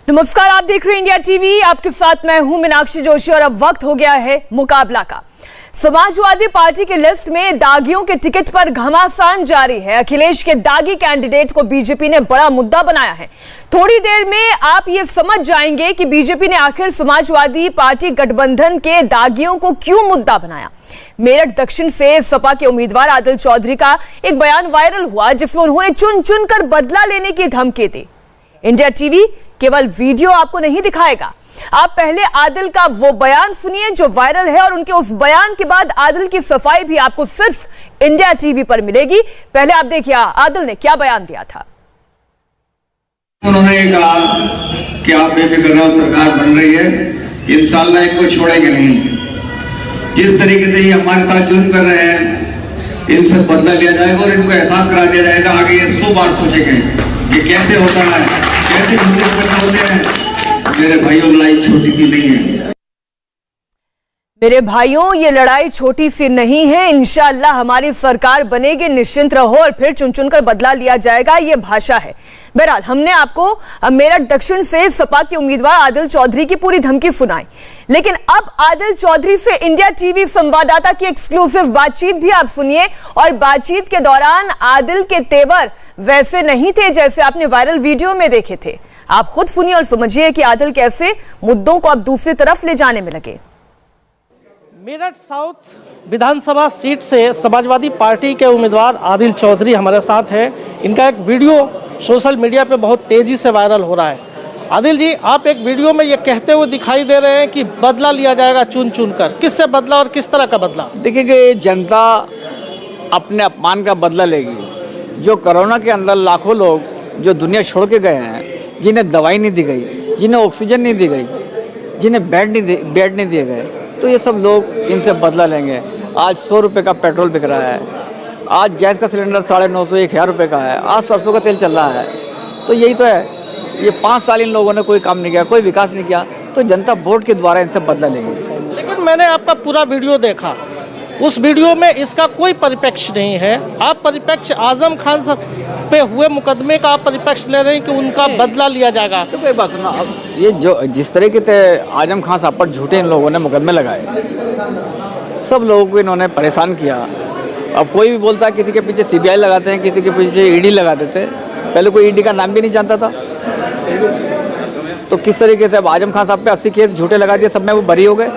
नमस्कार, आप देख रहे हैं इंडिया टीवी। आपके साथ मैं हूं मीनाक्षी जोशी और अब वक्त हो गया है मुकाबला का। समाजवादी पार्टी की लिस्ट में दागियों के टिकट पर घमासान जारी है। अखिलेश के दागी कैंडिडेट को बीजेपी ने बड़ा मुद्दा बनाया है। थोड़ी देर में आप ये समझ जाएंगे कि बीजेपी ने आखिर समाजवादी पार्टी गठबंधन के दागियों को क्यों मुद्दा बनाया। मेरठ दक्षिण से सपा के उम्मीदवार आदिल चौधरी का एक बयान वायरल हुआ जिसमें उन्होंने चुन चुन कर बदला लेने की धमकी दी। इंडिया टीवी केवल वीडियो आपको नहीं दिखाएगा, आप पहले आदिल का वो बयान सुनिए जो वायरल है और उनके उस बयान के बाद आदिल की सफाई भी आपको सिर्फ इंडिया टीवी पर मिलेगी। पहले आप देखिए आदिल ने क्या बयान दिया था। उन्होंने कहा कि आप बेफिक्र रहो, सरकार बन रही है, इंशाल्लाह इनको छोड़ेंगे नहीं। जिस तरीके से ये हमारे साथ जुल्म कर रहे हैं, इनसे बदला लिया जाएगा और इनको एहसास करा दिया जाएगा। आगे ये 100 बार सोचेंगे कि कैसे होता है, कैसे होते हैं। मेरे भाइयों, लड़ाई छोटी सी नहीं है। मेरे भाइयों, ये लड़ाई छोटी सी नहीं है। इंशाअल्लाह हमारी सरकार बनेगी, निश्चिंत रहो और फिर चुन चुन कर बदला लिया जाएगा, ये भाषा है। बहरहाल हमने आपको मेरठ दक्षिण से सपा के उम्मीदवार आदिल चौधरी की पूरी धमकी सुनाई, लेकिन अब आदिल चौधरी से इंडिया टीवी संवाददाता की एक्सक्लूसिव बातचीत भी आप सुनिए। और बातचीत के दौरान आदिल के तेवर वैसे नहीं थे जैसे आपने वायरल वीडियो में देखे थे। आप खुद सुनिए और समझिए कि आदिल कैसे मुद्दों को अब दूसरी तरफ ले जाने में लगे। मेरठ साउथ विधानसभा सीट से समाजवादी पार्टी के उम्मीदवार आदिल चौधरी हमारे साथ हैं। इनका एक वीडियो सोशल मीडिया पे बहुत तेजी से वायरल हो रहा है। आदिल जी, आप एक वीडियो में ये कहते हुए दिखाई दे रहे हैं कि बदला लिया जाएगा चुन चुन कर। किससे बदला और किस तरह का बदला? देखिए कि जनता अपने अपमान का बदला लेगी। जो कोरोना के अंदर लाखों लोग जो दुनिया छोड़ के गए हैं, जिन्हें दवाई नहीं दी गई, जिन्हें ऑक्सीजन नहीं दी गई, जिन्हें बेड नहीं दिए गए, तो ये सब लोग इनसे बदला लेंगे। आज 100 रुपये का पेट्रोल बिक रहा है, आज गैस का सिलेंडर 950 1000 रुपये का है, आज सरसों का तेल चल रहा है। तो यही तो है, ये 5 साल इन लोगों ने कोई काम नहीं किया, कोई विकास नहीं किया, तो जनता वोट के द्वारा इनसे बदला लेगी। लेकिन मैंने आपका पूरा वीडियो देखा, उस वीडियो में इसका कोई परिप्रेक्ष्य नहीं है। आप परिप्रेक्ष्य आजम खान पे हुए मुकदमे का आप परिप्रेक्ष्य ले रहे हैं कि उनका बदला लिया जाएगा। तो कोई बात सुना, अब ये जो जिस तरीके से आजम खान साहब पर झूठे इन लोगों ने मुकदमे लगाए, सब लोगों को इन्होंने परेशान किया। अब कोई भी बोलता है, किसी के पीछे CBI लगाते हैं, किसी के पीछे ED लगा देते। पहले कोई ED का नाम भी नहीं जानता था। तो किस तरीके से अब आजम खान साहब पे 80 केस झूठे लगा दिए, सब में वो बरी हो गए।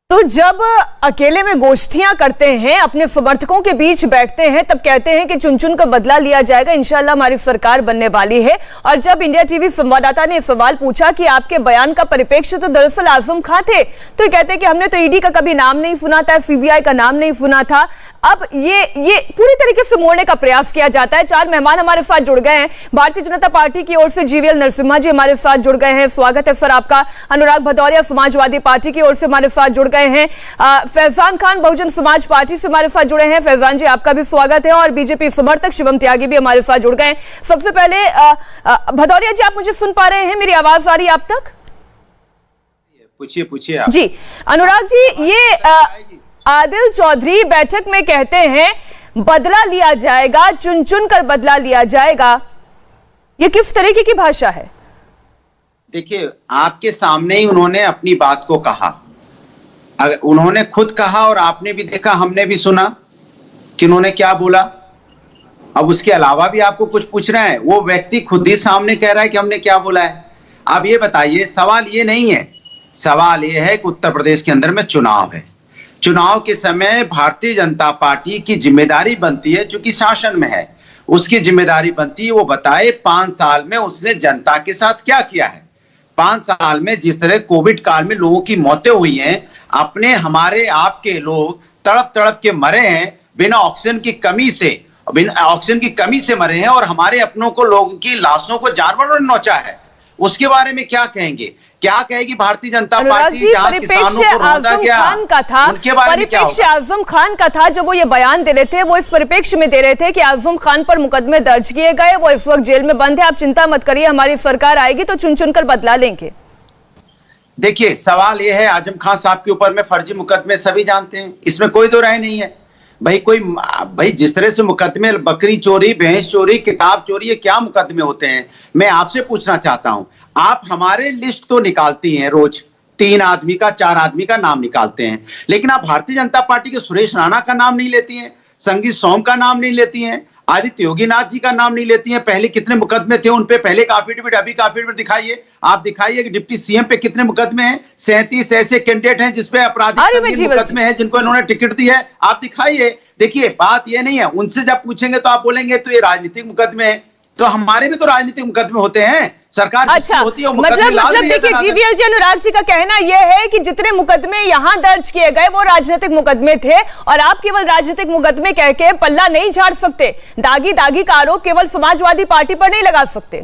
तो जब अकेले में गोष्ठियां करते हैं, अपने समर्थकों के बीच बैठते हैं, तब कहते हैं कि चुन चुन कर बदला लिया जाएगा, इंशाअल्लाह हमारी सरकार बनने वाली है। और जब इंडिया टीवी संवाददाता ने सवाल पूछा कि आपके बयान का परिप्रेक्ष्य तो दरअसल आजम खान थे, तो ये कहते हैं कि हमने तो ED का कभी नाम नहीं सुना था, CBI का नाम नहीं सुना था। अब ये पूरी तरीके से मोड़ने का प्रयास किया जाता है। 4 मेहमान हमारे साथ जुड़ गए हैं। भारतीय जनता पार्टी की ओर से GVL नरसिम्हा जी हमारे साथ जुड़ गए हैं, स्वागत है सर आपका। अनुराग भदौरिया समाजवादी पार्टी की ओर से हमारे साथ जुड़ गए हैं। फैजान खान बहुजन समाज पार्टी से हमारे साथ जुड़े हैं, फैजान जी आपका भी स्वागत है। और बीजेपी समर्थक शिवम त्यागी भी हमारे साथ जुड़ गए हैं। सबसे पहले भदौरिया जी, आप मुझे सुन पा रहे हैं? मेरी आवाज आ रही है आप तक? पूछिए आप। जी अनुराग जी, ये आदिल चौधरी बैठक में कहते हैं बदला लिया जाएगा, चुन चुन कर बदला लिया जाएगा, ये किस तरीके की भाषा है? देखिए, आपके सामने ही उन्होंने अपनी बात को कहा। उन्होंने खुद कहा और आपने भी देखा, हमने भी सुना कि उन्होंने क्या बोला। अब उसके अलावा भी आपको कुछ पूछना है? वो व्यक्ति खुद ही सामने कह रहा है कि हमने क्या बोला है। अब ये बताइए, सवाल ये नहीं है, सवाल ये है कि उत्तर प्रदेश के अंदर में चुनाव है। चुनाव के समय भारतीय जनता पार्टी की जिम्मेदारी बनती है, जो कि शासन में है, उसकी जिम्मेदारी बनती है वो बताए 5 साल में उसने जनता के साथ क्या किया है। 5 साल में जिस तरह कोविड काल में लोगों की मौतें हुई हैं, अपने हमारे आपके लोग तड़प तड़प के मरे हैं, बिना ऑक्सीजन की कमी से मरे हैं, और हमारे अपनों को, लोगों की लाशों को जानवरों ने नोचा है। उसके बारे में क्या कहेंगे? क्या कहेगी भारतीय जनता पार्टी? जहां किसानों को रोंदा गया, उनके बारे में क्या होगा? परिप्रेक्ष्य आजम खान का था, जब वो ये बयान दे रहे थे, वो इस परिप्रेक्ष्य में दे रहे थे कि आजम खान पर मुकदमे दर्ज किए गए, वो इस वक्त जेल में बंद है, आप चिंता मत करिए, हमारी सरकार आएगी तो चुन चुन कर बदला लेंगे। देखिए, सवाल यह है, आजम खान साहब के ऊपर में फर्जी मुकदमे सभी जानते हैं, इसमें कोई दो राय नहीं है। भाई जिस तरह से मुकदमे बकरी चोरी, भैंस चोरी, किताब चोरी, ये क्या मुकदमे होते हैं? मैं आपसे पूछना चाहता हूं, आप हमारे लिस्ट तो निकालती हैं रोज, 3 आदमी का 4 आदमी का नाम निकालते हैं, लेकिन आप भारतीय जनता पार्टी के सुरेश राणा का नाम नहीं लेती हैं, संगीत सोम का नाम नहीं लेती हैं, आदित्य योगीनाथ जी का नाम नहीं लेती हैं। पहले कितने मुकदमे थे उन पे, पहले का एफिडेविट, अभी का एफिडेविट दिखाइए। आप दिखाइए कि डिप्टी सीएम पे कितने मुकदमे हैं। 37 ऐसे कैंडिडेट हैं जिसपे आपराधिक मुकदमे हैं, जिनको इन्होंने टिकट दी है। आप दिखाइए। देखिए, बात ये नहीं है, उनसे जब पूछेंगे तो आप बोलेंगे तो ये राजनीतिक मुकदमे हैं, तो हमारे भी तो राजनीतिक मुकदमे होते हैं। सरकार अच्छा, होती है, मतलब देखिए, जीवीएल जी, अनुराग जी का कहना यह है कि जितने मुकदमे यहां दर्ज किए गए वो राजनीतिक मुकदमे थे, और आप केवल राजनीतिक मुकदमे कह के पल्ला नहीं झाड़ सकते। दागी का आरोप केवल समाजवादी पार्टी पर नहीं लगा सकते।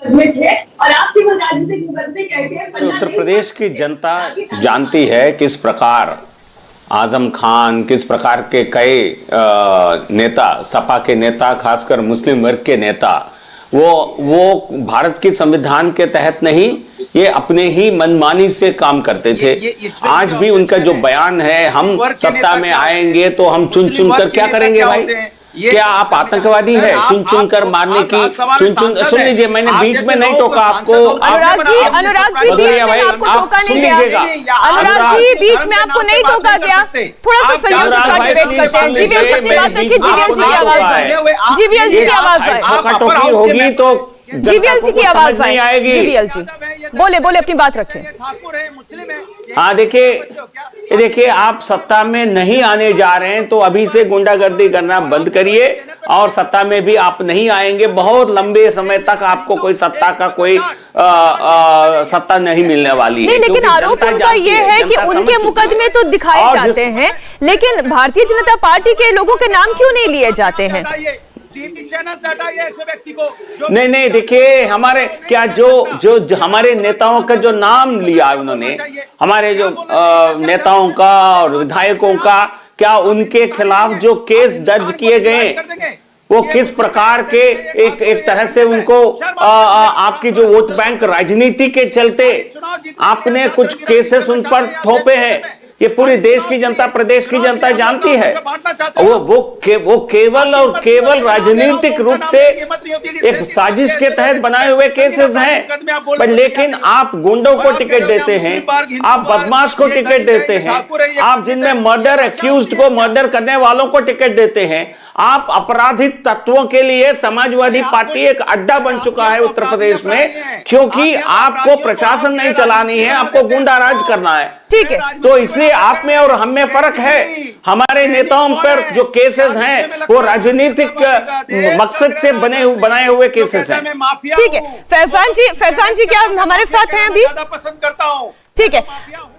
और आप केवल राजनीतिक मुकदमे कह के उत्तर प्रदेश की जनता जानती है किस प्रकार आजम खान, किस प्रकार के कई नेता, सपा के नेता, खासकर मुस्लिम वर्ग के नेता, वो भारत के संविधान के तहत नहीं, ये अपने ही मनमानी से काम करते थे। आज भी उनका जो बयान है, हम सत्ता में आएंगे तो हम चुन कर क्या करेंगे भाई? क्या आप आतंकवादी है? चुन कर मारने की, सुन लीजिए, मैंने बीच में नहीं टोका आपको। अनुराग जी बीच में आपको टोका नहीं गया। अनुराग जी बीच में आपको नहीं टोका गया। थोड़ा सा संयम के साथ डिबेट करते हैं। जीवीएल जी अपनी बात रखिए, जीवीएल जी की आवाज आए, जीवीएल जी की आवाज आए। टोका होगी तो जीवीएल जी की आवाज आएगी। जीवीएल जी बोले अपनी बात रखें। हाँ, देखिए, आप सत्ता में नहीं आने जा रहे हैं तो अभी से गुंडागर्दी करना बंद करिए, और सत्ता में भी आप नहीं आएंगे। बहुत लंबे समय तक आपको कोई सत्ता का कोई सत्ता नहीं मिलने वाली है। लेकिन आरोप उनका ये है कि उनके मुकदमे तो दिखाए जाते हैं, लेकिन भारतीय जनता पार्टी के लोगों के नाम क्यों नहीं लिए जाते हैं? नहीं, देखिए, हमारे क्या जो हमारे नेताओं का जो नाम लिया उन्होंने, हमारे जो नेताओं का और विधायकों का, क्या उनके खिलाफ जो केस दर्ज किए गए, वो किस प्रकार के एक तरह से उनको आपकी जो वोट बैंक राजनीति के चलते आपने कुछ केसेस उन पर थोपे हैं, ये पूरी देश की जनता, प्रदेश की जनता जानती है। वो केवल और केवल राजनीतिक रूप से एक साजिश के तहत बनाए हुए केसेस हैं। लेकिन आप गुंडों को टिकट देते हैं, आप बदमाश को टिकट देते हैं, आप जिनमें मर्डर एक्यूज्ड को, मर्डर करने वालों को टिकट देते हैं। आप आपराधिक तत्वों के लिए समाजवादी पार्टी एक अड्डा बन चुका है उत्तर प्रदेश में, क्योंकि आपको प्रशासन नहीं चलानी है, आपको गुंडाराज करना है। ठीक है, तो इसलिए आप में और हम में फर्क है। हमारे नेताओं पर जो केसेस हैं वो राजनीतिक मकसद से बनाए हुए केसेस हैं। ठीक है, फैजान जी क्या हमारे साथ हैं अभी? पसंद करता हूं। ठीक है,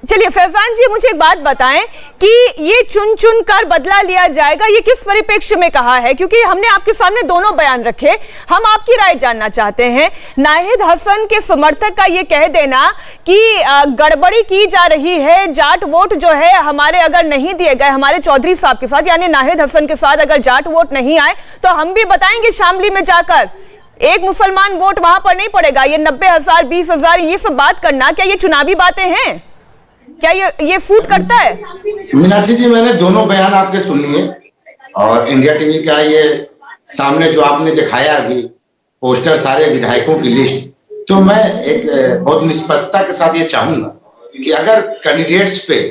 चलिए फैजान जी, मुझे एक बात बताएं कि ये चुन कर बदला लिया जाएगा, ये किस परिप्रेक्ष्य में कहा है? क्योंकि हमने आपके सामने दोनों बयान रखे, हम आपकी राय जानना चाहते हैं। नाहिद हसन के समर्थक का ये कह देना कि गड़बड़ी की जा रही है, जाट वोट जो है हमारे अगर नहीं दिए गए, हमारे चौधरी साहब के साथ यानी नाहिद हसन के साथ अगर जाट वोट नहीं आए तो हम भी बताएंगे शामली में जाकर एक मुसलमान वोट वहां पर नहीं पड़ेगा। ये 90,000 20,000 ये सब बात करना, क्या ये चुनावी बातें हैं? क्या ये फूट करता है? मीनाक्षी जी, मैंने दोनों बयान आपके सुन लिए, और इंडिया टीवी का ये सामने जो आपने दिखाया अभी पोस्टर, सारे विधायकों की लिस्ट, तो मैं एक बहुत निष्पक्षता के साथ ये चाहूंगा कि अगर कैंडिडेट्स पे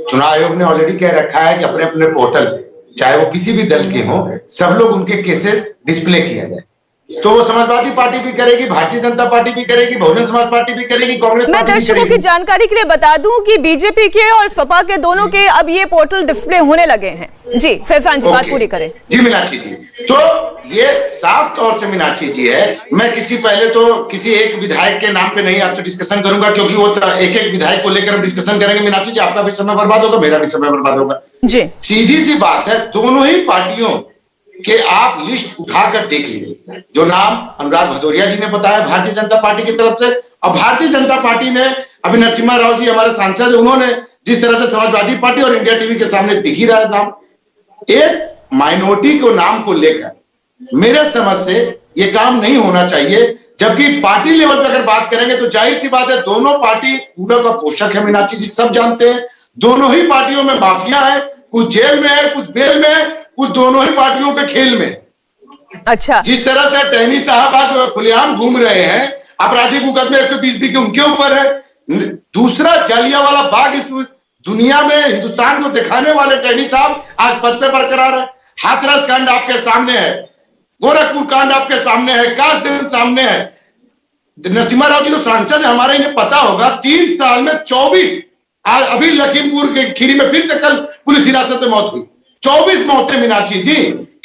चुनाव आयोग ने ऑलरेडी कह रखा है कि अपने अपने पोर्टल पे, चाहे वो किसी भी दल के हों, सब लोग उनके केसेस डिस्प्ले किया जाए, तो वो समाजवादी पार्टी भी करेगी, भारतीय जनता पार्टी भी करेगी, बहुजन समाज पार्टी भी करेगी, कांग्रेस मैं दर्शकों की जानकारी के लिए बता दूं कि बीजेपी के और सपा के दोनों के अब ये पोर्टल डिस्प्ले होने लगे हैं। जी फैजान जी, बात पूरी करें। जी मीनाक्षी जी, तो ये साफ तौर से मीनाक्षी जी है, मैं पहले तो किसी एक विधायक के नाम पे नहीं आपसे डिस्कशन करूंगा, क्योंकि वो एक एक विधायक को लेकर हम डिस्कशन करेंगे। मीनाक्षी जी, आपका भी समय बर्बाद होगा, मेरा भी समय बर्बाद होगा। जी सीधी सी बात है, दोनों ही पार्टियों कि आप लिस्ट उठाकर देख लीजिए। जो नाम अनुराग भदौरिया जी ने बताया भारतीय जनता पार्टी की तरफ से, और भारतीय जनता पार्टी ने अभी नरसिम्हा राव जी हमारे सांसद, उन्होंने जिस तरह से समाजवादी पार्टी और इंडिया टीवी के सामने दिख ही रहा है नाम, एक माइनॉरिटी को नाम को लेकर मेरे समझ से ये काम नहीं होना चाहिए। जबकि पार्टी लेवल पर अगर बात करेंगे तो जाहिर सी बात है, दोनों पार्टी पूरा का पोषक है। मीनाक्षी जी सब जानते हैं, दोनों ही पार्टियों में माफिया है, कुछ जेल में है, कुछ बेल में है, कुछ दोनों ही पार्टियों के खेल में। अच्छा, जिस तरह से टहनी साहब आज खुलेआम घूम रहे हैं, आपराधिक मुकदमे 120 के उनके ऊपर है। दूसरा जालियांवाला बाग इस दुनिया में हिंदुस्तान को दिखाने वाले टहनी साहब आज पद पे बरकरार है। हाथरस कांड आपके सामने है, गोरखपुर कांड आपके सामने है, कासगंज सामने है। नरसिम्हा राव जी तो सांसद है हमारे, इन्हें पता होगा 3 साल में 24, अभी लखीमपुर के खीरी में फिर से कल पुलिस हिरासत में मौत हुई। 24 मौतें मीनाक्षी जी।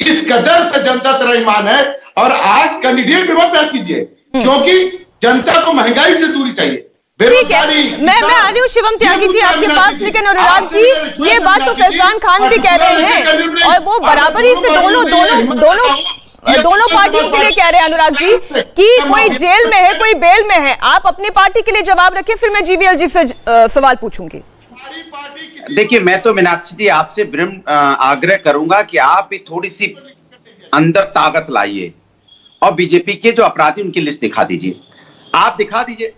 इस कदर से जनता त्रयमान है। और आज कैंडिडेट पे मत बहस कीजिए, क्योंकि जनता को महंगाई से दूरी चाहिए। ठीक है, मैं आ रही हूँ शिवम त्यागी जी आपके पास, लेकिन अनुराग जी ये बात तो फैजान खान भी कह रहे हैं और वो बराबरी से दोनों पार्टियों के लिए कह रहे हैं अनुराग जी कि कोई जेल में है, कोई बेल में है। आप अपनी पार्टी के लिए जवाब रखें, फिर मैं जीवीएल जी से सवाल पूछूंगी। देखिए, मैं तो मीनाक्षी जी आपसे विनम्र आग्रह करूंगा कि आप भी थोड़ी सी अंदर ताकत लाइए और बीजेपी के जो अपराधी उनकी लिस्ट दिखा दीजिए। आप दिखा दीजिए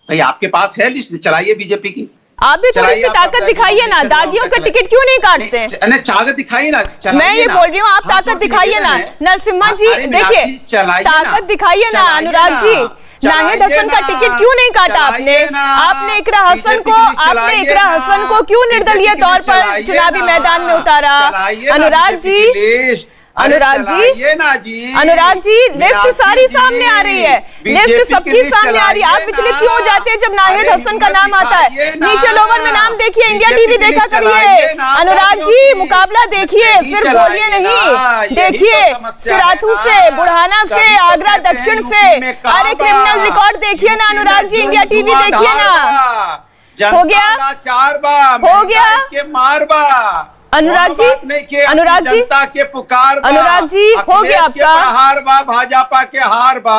भाई, आपके पास है लिस्ट, चलाइए बीजेपी की। आप भी थोड़ी सी ताकत दिखाइए ना, दागियों का टिकट क्यों नहीं काटते हैं? ताकत दिखाइए ना, मैं ये बोल रही हूँ, आप ताकत दिखाइए ना। नरसिम्हा जी देखिए, ताकत दिखाइए ना। अनुराग जी, नाहिद हसन का टिकट क्यों नहीं काटा आपने इकरा हसन को क्यों निर्दलीय तौर पर चुनावी मैदान में उतारा? अनुराग जी लिस्ट सारी सामने आ रही है, लिस्ट सबकी सामने आ रही है। आप विचलित क्यों हो जाते हैं जब नाहिद हसन का नाम आता है? नीचे लोवर में नाम देखिए, इंडिया टीवी देखा करिए। अनुराग जी मुकाबला देखिए, फिर बोलिए नहीं। देखिए, सिराथू से, बुढ़ाना से, आगरा दक्षिण से, अरे क्रिमिनल रिकॉर्ड देखिए ना अनुराग जी, इंडिया टीवी देखिए ना। हो गया अनुराग जी, जनता के पुकार अनुराग जी हो गया आपका हार बा, भाजपा के हार बा।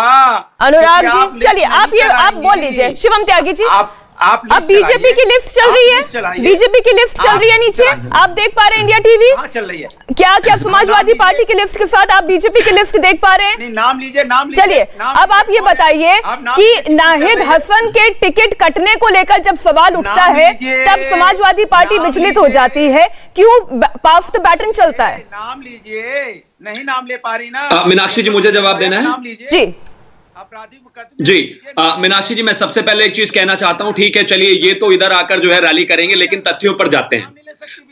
अनुराग जी चलिए, आप बोल लीजिए। शिवम त्यागी जी, अब बीजेपी की लिस्ट चल रही है, बीजेपी की लिस्ट चल रही है नीचे, आप देख पा रहे हैं इंडिया टीवी? चल रही है। क्या समाजवादी पार्टी की लिस्ट के साथ आप बीजेपी की लिस्ट देख पा रहे हैं? नहीं, नाम लीजिए। चलिए, अब आप ये बताइए कि नाहिद हसन के टिकट कटने को लेकर जब सवाल उठता है तब समाजवादी पार्टी विचलित हो जाती है, क्यों पास द बैटन चलता है? नाम लीजिए। नहीं नाम ले पा रही ना मीनाक्षी जी, मुझे जवाब देना है। नाम लीजिए जी जी। मीनाक्षी जी, मैं सबसे पहले एक चीज कहना चाहता हूं। ठीक है, चलिए ये तो इधर आकर जो है रैली करेंगे, लेकिन तथ्यों पर जाते हैं।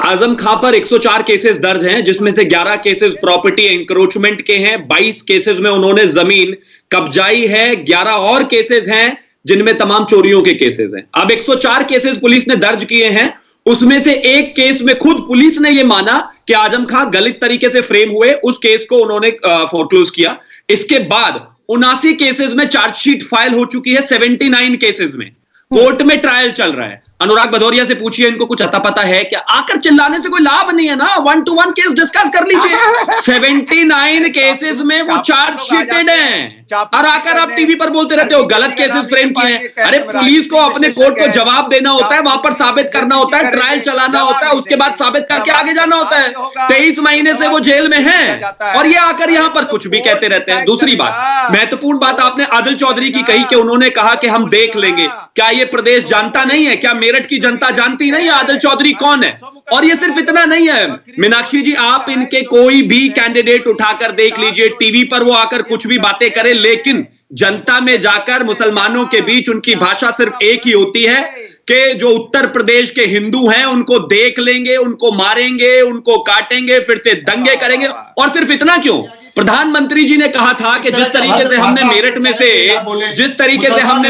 आजम खां पर 104 केसेस दर्ज हैं, जिसमें से 11 केसेस प्रॉपर्टी एंक्रोचमेंट के हैं, 22 केसेस में उन्होंने जमीन कब्जाई है, 11 और केसेस हैं जिनमें तमाम चोरियों के केसेस हैं। अब 104 केसेस पुलिस ने दर्ज किए हैं, उसमें से एक केस में खुद पुलिस ने यह माना कि आजम खां गलत तरीके से फ्रेम हुए, उस केस को उन्होंने फोरक्लोज किया। इसके बाद 79 केसेस में चार्जशीट फाइल हो चुकी है, 79 केसेस में कोर्ट में ट्रायल चल रहा है। अनुराग भदौरिया से पूछिए, इनको कुछ अता पता है क्या? आकर चिल्लाने से कोई लाभ नहीं है ना, 1-to-1 केस डिस्कस कर लीजिए। 79 केसेस में वो चार्जशीटेड हैं और आकर आप टीवी पर बोलते रहते हो गलत केसेस फ्रेम किए हैं। अरे पुलिस को अपने कोर्ट को जवाब देना होता है, वहां पर साबित करना होता है, ट्रायल चलाना होता है, उसके बाद साबित करके आगे जाना होता है। 23 महीने से वो जेल में है और ये आकर यहां पर कुछ भी कहते रहते हैं। दूसरी बात, महत्वपूर्ण बात आपने आदिल चौधरी की कही कि उन्होंने कहा कि हम देख लेंगे। क्या ये प्रदेश जानता नहीं है? क्या मेरठ की जनता जानती नहीं है आदिल चौधरी कौन है? और ये सिर्फ इतना नहीं है मीनाक्षी जी, आप इनके कोई भी कैंडिडेट उठाकर देख लीजिए, टीवी पर वो आकर कुछ भी बातें करें, लेकिन जनता में जाकर मुसलमानों के बीच उनकी भाषा सिर्फ एक ही होती है कि जो उत्तर प्रदेश के हिंदू हैं उनको देख लेंगे, उनको मारेंगे, उनको काटेंगे, फिर से दंगे करेंगे। और सिर्फ इतना क्यों, प्रधानमंत्री जी ने कहा था कि जिस तरीके से हमने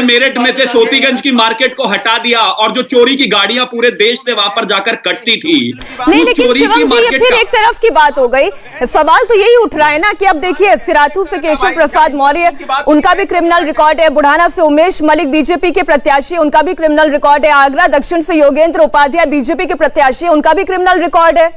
मेरठ में से सोतीगंज की मार्केट को हटा दिया और जो चोरी की गाड़ियां पूरे देश से वहां पर जाकर कटती थी, नहीं, लेकिन शिवम जी ये फिर एक तरफ की बात हो गई। सवाल तो यही उठ रहा है ना कि अब देखिए, सिराथू से केशव प्रसाद मौर्य, उनका भी क्रिमिनल रिकॉर्ड है। बुढ़ाना से उमेश मलिक बीजेपी के प्रत्याशी, उनका भी क्रिमिनल रिकॉर्ड है। आगरा दक्षिण से योगेंद्र उपाध्याय बीजेपी के प्रत्याशी, उनका भी क्रिमिनल रिकॉर्ड है।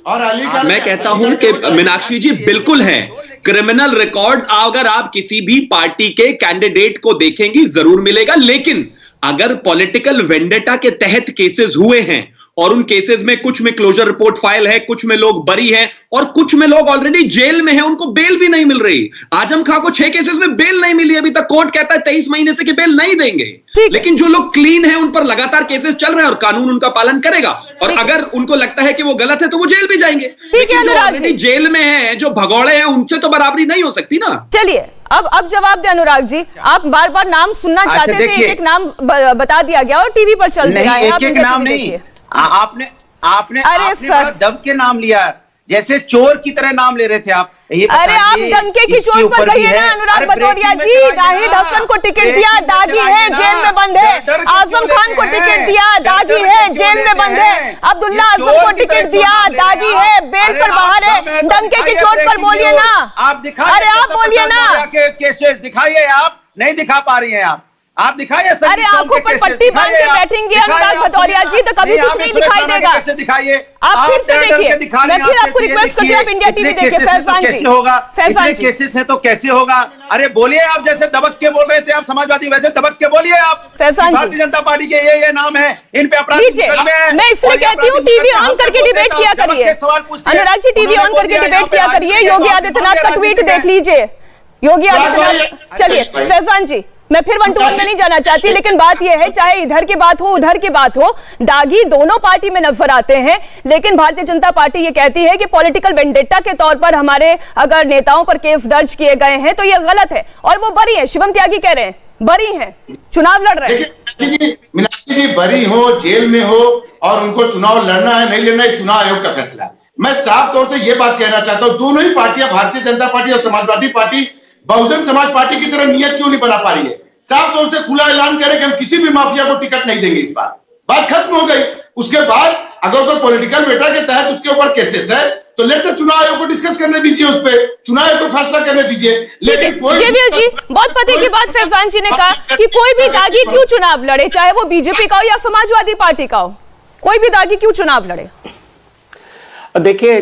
और मैं कहता हूं कि मीनाक्षी जी बिल्कुल है, क्रिमिनल रिकॉर्ड अगर आप किसी भी पार्टी के कैंडिडेट को देखेंगी जरूर मिलेगा, लेकिन अगर पॉलिटिकल वेंडेटा के तहत केसेस हुए हैं और उन केसेस में कुछ में क्लोजर रिपोर्ट फाइल है, कुछ में लोग बरी हैं और कुछ में लोग ऑलरेडी जेल में हैं, उनको बेल भी नहीं मिल रही। आजम खां को 6 केसेस में बेल नहीं मिली अभी तक, कोर्ट कहता है 23 महीने से कि बेल नहीं देंगे। लेकिन जो लोग क्लीन हैं उन पर लगातार केसेस चल रहे हैं और कानून उनका पालन करेगा, और अगर उनको लगता है कि वो गलत है तो वो जेल भी जाएंगे। लेकिन जो ऑलरेडी जेल में है, जो भगौड़े हैं, उनसे तो बराबरी नहीं हो सकती ना। चलिए अब जवाब दे अनुराग जी, आप बार बार नाम सुनना चाहते थे, एक नाम बता दिया गया और टीवी पर चल रहा है। एक नाम नहीं, आपने बड़ा दब के नाम लिया, जैसे चोर की तरह नाम ले रहे थे आप। अरे आप डंके की चोट पर कहिए ना अनुराग भदौरिया जी। नाहिद हसन को टिकट दिया, दागी है, जेल में बंद है। आजम खान को टिकट दिया, दागी है, जेल में बंद है। अब्दुल्ला आजम को टिकट दिया, दागी है, बेल पर बाहर है। डंके की चोट पर बोलिए ना आप, दिखाइए। अरे आप बोलिए ना, केसेस दिखाइए। आप नहीं दिखा पा रही हैं, आप दिखाइए। अरे आंखों पर पट्टी बांध के बैठेंगे अनुराग भदौरिया जी तो कभी कुछ नहीं दिखाई देगा। कैसे दिखाइए? आप फिर से देखिए, मैं फिर आपको रिक्वेस्ट करती हूं आप इंडिया टीवी देखिए। फैजान जी, कैसे होगा? इतने केसेस हैं तो कैसे होगा? अरे बोलिए, आप जैसे दबक के बोल रहे थे आप समाजवादी, वैसे दबक के बोलिए आप। फैजान, भारतीय जनता पार्टी के ये नाम है, इन पे अपराध मुकदमे हैं। मैं इसलिए कहती हूँ टीवी ऑन करके डिबेट किया करिए। अनुराग जी टीवी ऑन करके डिबेट किया करिए। योगी आदित्यनाथ का ट्वीट देख लीजिए। योगी आदित्यनाथ, चलिए फैजान जी, मैं फिर 1 to 1 में नहीं जाना चाहती, लेकिन बात यह है, चाहे इधर की बात हो उधर की बात हो, दागी दोनों पार्टी में नजर आते हैं। लेकिन भारतीय जनता पार्टी ये कहती है कि पॉलिटिकल वेंडेटा के तौर पर हमारे अगर नेताओं पर केस दर्ज किए गए हैं तो ये गलत है, और वो बरी है। शिवम त्यागी कह रहे हैं बरी हैं, चुनाव लड़ रहे हैं। मीनाक्षी जी बरी हो, जेल में हो, और उनको चुनाव लड़ना है नहीं लड़ना है, चुनाव आयोग का फैसला है। मैं साफ तौर से ये बात कहना चाहता हूं, दोनों ही पार्टियां, भारतीय जनता पार्टी और समाजवादी पार्टी, बहुजन समाज पार्टी की तरह नियत क्यों नहीं बना पा रही है? साफ तौर से खुला ऐलान करें कि हम किसी भी माफिया को टिकट नहीं देंगे, इस बार बात खत्म हो गई। उसके बाद अगर कोई पॉलिटिकल वेटा के तहत उसके ऊपर केसेस है तो लेकर चुनाव आयोग को डिस्कस करने दीजिए, उस पर चुनाव आयोग को फैसला करने दीजिए। लेकिन जी बहुत पते की बात फैजान जी ने कहा कि कोई भी दागी क्यों चुनाव लड़े, चाहे वो बीजेपी का हो या समाजवादी पार्टी का हो, कोई भी दागी क्यों चुनाव लड़े। देखिए,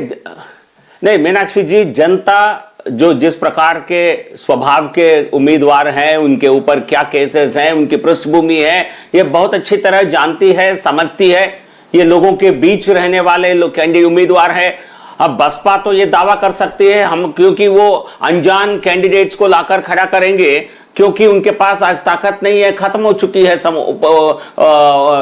नहीं मीनाक्षी जी, जनता जो जिस प्रकार के स्वभाव के उम्मीदवार हैं, उनके ऊपर क्या केसेस हैं, उनकी पृष्ठभूमि है, ये बहुत अच्छी तरह जानती है, समझती है। ये लोगों के बीच रहने वाले लोग कैंडिडेट उम्मीदवार है। अब बसपा तो ये दावा कर सकती है हम, क्योंकि वो अनजान कैंडिडेट्स को लाकर खड़ा करेंगे, क्योंकि उनके पास आज ताकत नहीं है, खत्म हो चुकी है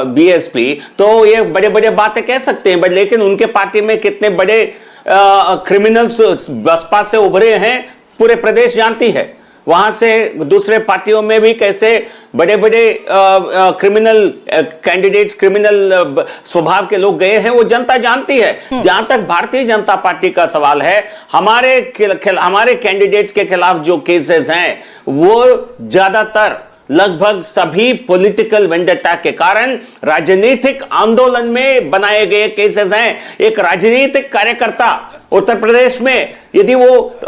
बीएसपी, तो ये बड़े बड़े बातें कह सकते हैं। लेकिन उनके पार्टी में कितने बड़े क्रिमिनल्स बसपा से उभरे हैं पूरे प्रदेश जानती है। वहां से दूसरे पार्टियों में भी कैसे बड़े बड़े क्रिमिनल कैंडिडेट्स, क्रिमिनल स्वभाव के लोग गए हैं, वो जनता जानती है। जहां तक भारतीय जनता पार्टी का सवाल है, हमारे कैंडिडेट्स के खिलाफ जो केसेस हैं वो ज्यादातर लगभग सभी पॉलिटिकल वेंडेटा के कारण राजनीतिक आंदोलन में बनाए गए केसेस हैं। एक राजनीतिक कार्यकर्ता उत्तर प्रदेश में यदि वो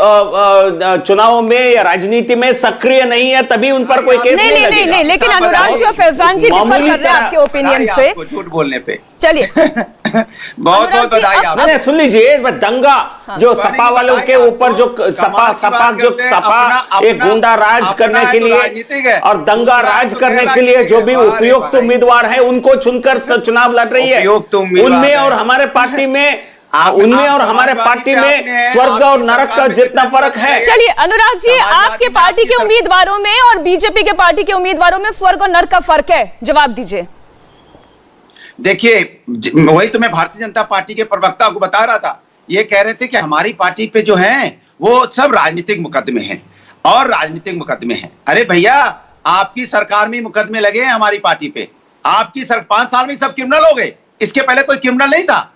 चुनाव में या राजनीति में सक्रिय नहीं है तभी उन पर कोई केस नहीं लगेगा। नहीं, लेकिन अनुराग जी और फैजान जी डिफर कर रहे हैं आपके ओपिनियन से, झूठ बोलने पे। चलिए बहुत बहुत बधाई आप। नहीं सुन लीजिए, दंगा जो सपा वालों के ऊपर जो सपा एक गुंडा राज करने के लिए और दंगा राज करने के लिए जो भी उपयुक्त उम्मीदवार है उनको चुनकर चुनाव लड़ रही है, उनमें और हमारे पार्टी में स्वर्ग और नरक का जितना फर्क है। चलिए अनुराग जी, आपके पार्टी के उम्मीदवारों में और बीजेपी के पार्टी के उम्मीदवारों में स्वर्ग और नरक का फर्क है, जवाब दीजिए। देखिए, वही तो मैं भारतीय जनता पार्टी के प्रवक्ता को बता रहा था। ये कह रहे थे कि हमारी पार्टी पे जो है वो सब राजनीतिक मुकदमे हैं और राजनीतिक मुकदमे हैं। अरे भैया, आपकी सरकार में मुकदमे लगे हैं हमारी पार्टी पे। आपकी 5 साल में सब क्रिमिनल हो गए। इसके पहले कोई क्रिमिनल नहीं था।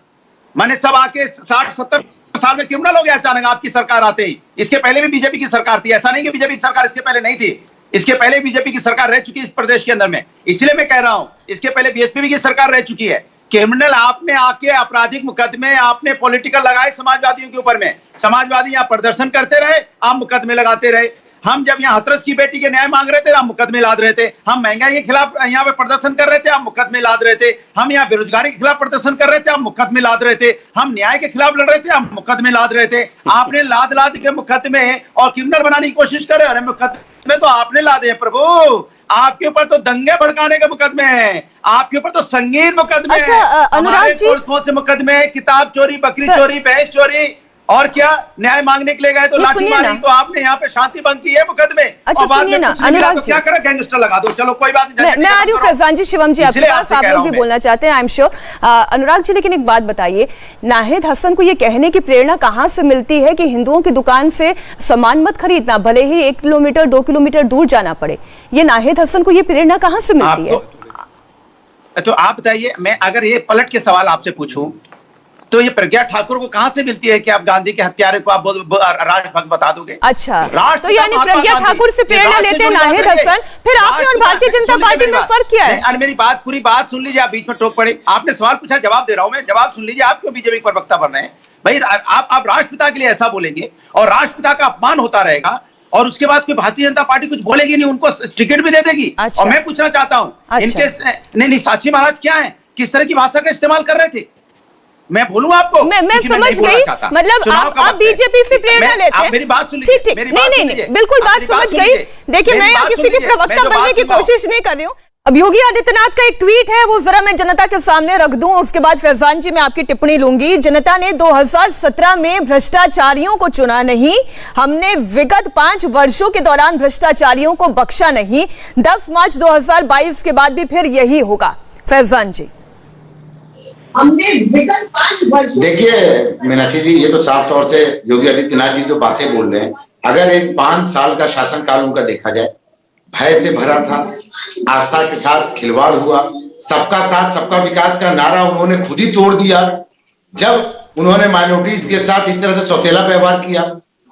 मैंने सब आके 60-70 साल में क्रिमिनल हो गया अचानक आपकी सरकार आते ही। इसके पहले भी बीजेपी की सरकार थी, ऐसा नहीं कि बीजेपी की सरकार इसके पहले नहीं थी। इसके पहले बीजेपी की सरकार रह चुकी है इस प्रदेश के अंदर में, इसलिए मैं कह रहा हूं। इसके पहले बीएसपी की सरकार रह चुकी है। क्रिमिनल आपने आके आपराधिक मुकदमे आपने पॉलिटिकल लगाए समाजवादियों के ऊपर में। समाजवादी यहाँ प्रदर्शन करते रहे, आप मुकदमे लगाते रहे। हम जब यहाँ हाथरस की बेटी के न्याय मांग रहे थे, आप मुकदमे लाद रहे थे। हम महंगाई के खिलाफ यहाँ पे प्रदर्शन कर रहे थे, आप मुकदमे लाद रहे थे। हम यहाँ बेरोजगारी के खिलाफ प्रदर्शन कर रहे थे, आप मुकदमे लाद रहे थे। हम न्याय के खिलाफ लड़ रहे थे, आप मुकदमे लाद रहे थे। आपने लाद के मुकदमे और क्रिमिनल बनाने की कोशिश करे। अरे मुकदमे तो आपने लादे हैं प्रभु, आपके ऊपर तो दंगे भड़काने के मुकदमे हैं, आपके ऊपर तो संगीन मुकदमे अच्छा, हैं। अनुराग जी, कौन से मुकदमे हैं? किताब चोरी, बकरी चोरी, भैंस चोरी, और क्या न्याय मांगने के लिए गए तो लाठी मारी, तो आपने यहाँ पे शांति भंग की है मुकदमे। अच्छा, और बाद सुनिए में ना, कुछ नहीं मिला अनुराग तो जी, क्या करा, गैंगस्टर लगा दो, चलो कोई बात नहीं। मैं आ रही हूँ फैजान जी, शिवम जी आपके पास, आप लोग भी बोलना चाहते हैं, I am sure. Anurag ji, लेकिन एक बात बताइए, नाहिद हसन को ये कहने की प्रेरणा कहाँ से मिलती है कि हिंदुओं की दुकान से सामान मत खरीदना, भले ही 1 किलोमीटर 2 किलोमीटर दूर जाना पड़े? ये नाहिद हसन को ये प्रेरणा कहाँ से मिलती है? तो आप बताइए, मैं अगर ये पलट के सवाल आपसे पूछूं तो ये प्रज्ञा ठाकुर को कहां से मिलती है कि आप गांधी के हत्यारे को आप राष्ट्रभक्त बता दोगे? अच्छा, तो यानी प्रज्ञा ठाकुर से प्रेरणा लेते हैं नाहिद हसन, फिर आपने और भारतीय जनता पार्टी में फर्क क्या है? अरे मेरी बात, पूरी बात सुन लीजिए, आप बीच में टोक पड़े। आपने सवाल पूछा, जवाब दे रहा हूं मैं, जवाब सुन लीजिए। आप क्यों बीजेपी पर वक्ता बन रहे हैं भाई? आप राष्ट्रपिता के लिए ऐसा बोलेंगे और राष्ट्रपिता का अपमान होता रहेगा और उसके बाद कोई भारतीय जनता पार्टी कुछ बोलेगी नहीं, उनको टिकट भी दे देगी। अच्छा। और मैं पूछना चाहता हूं, इनके नहीं साक्षी महाराज क्या है, किस तरह की भाषा का इस्तेमाल कर रहे थे? मैं बोलूं आपको? मैं समझ गई, मतलब आप बीजेपी से प्रेरणा लेते हैं। मेरी बात सुन लीजिए। ठीक, नहीं, बिल्कुल बात समझ गई। देखिए, मैं यहाँ किसी की प्रवक्ता बनने की कोशिश नहीं कर रही हूँ। अब योगी आदित्यनाथ का एक ट्वीट है, वो जरा मैं जनता के सामने रख दूं, उसके बाद फैजान जी मैं आपकी टिप्पणी लूंगी। जनता ने 2017 में भ्रष्टाचारियों को चुना नहीं, हमने विगत 5 वर्षों के दौरान भ्रष्टाचारियों को बख्शा नहीं। 10 मार्च 2022 के बाद भी फिर यही होगा। फैजान जी, हमने विगत 5 वर्षों, देखिए मीनाक्षी जी, ये तो साफ तौर से योगी आदित्यनाथ जी जो बातें बोल रहे हैं, अगर इस 5 साल का शासनकाल उनका देखा जाए, भय से भरा था, आस्था के साथ खिलवाड़ हुआ, सबका साथ सबका विकास का नारा उन्होंने खुद ही तोड़ दिया। जब उन्होंने माइनॉरिटीज के साथ इस तरह से सौतेला व्यवहार किया,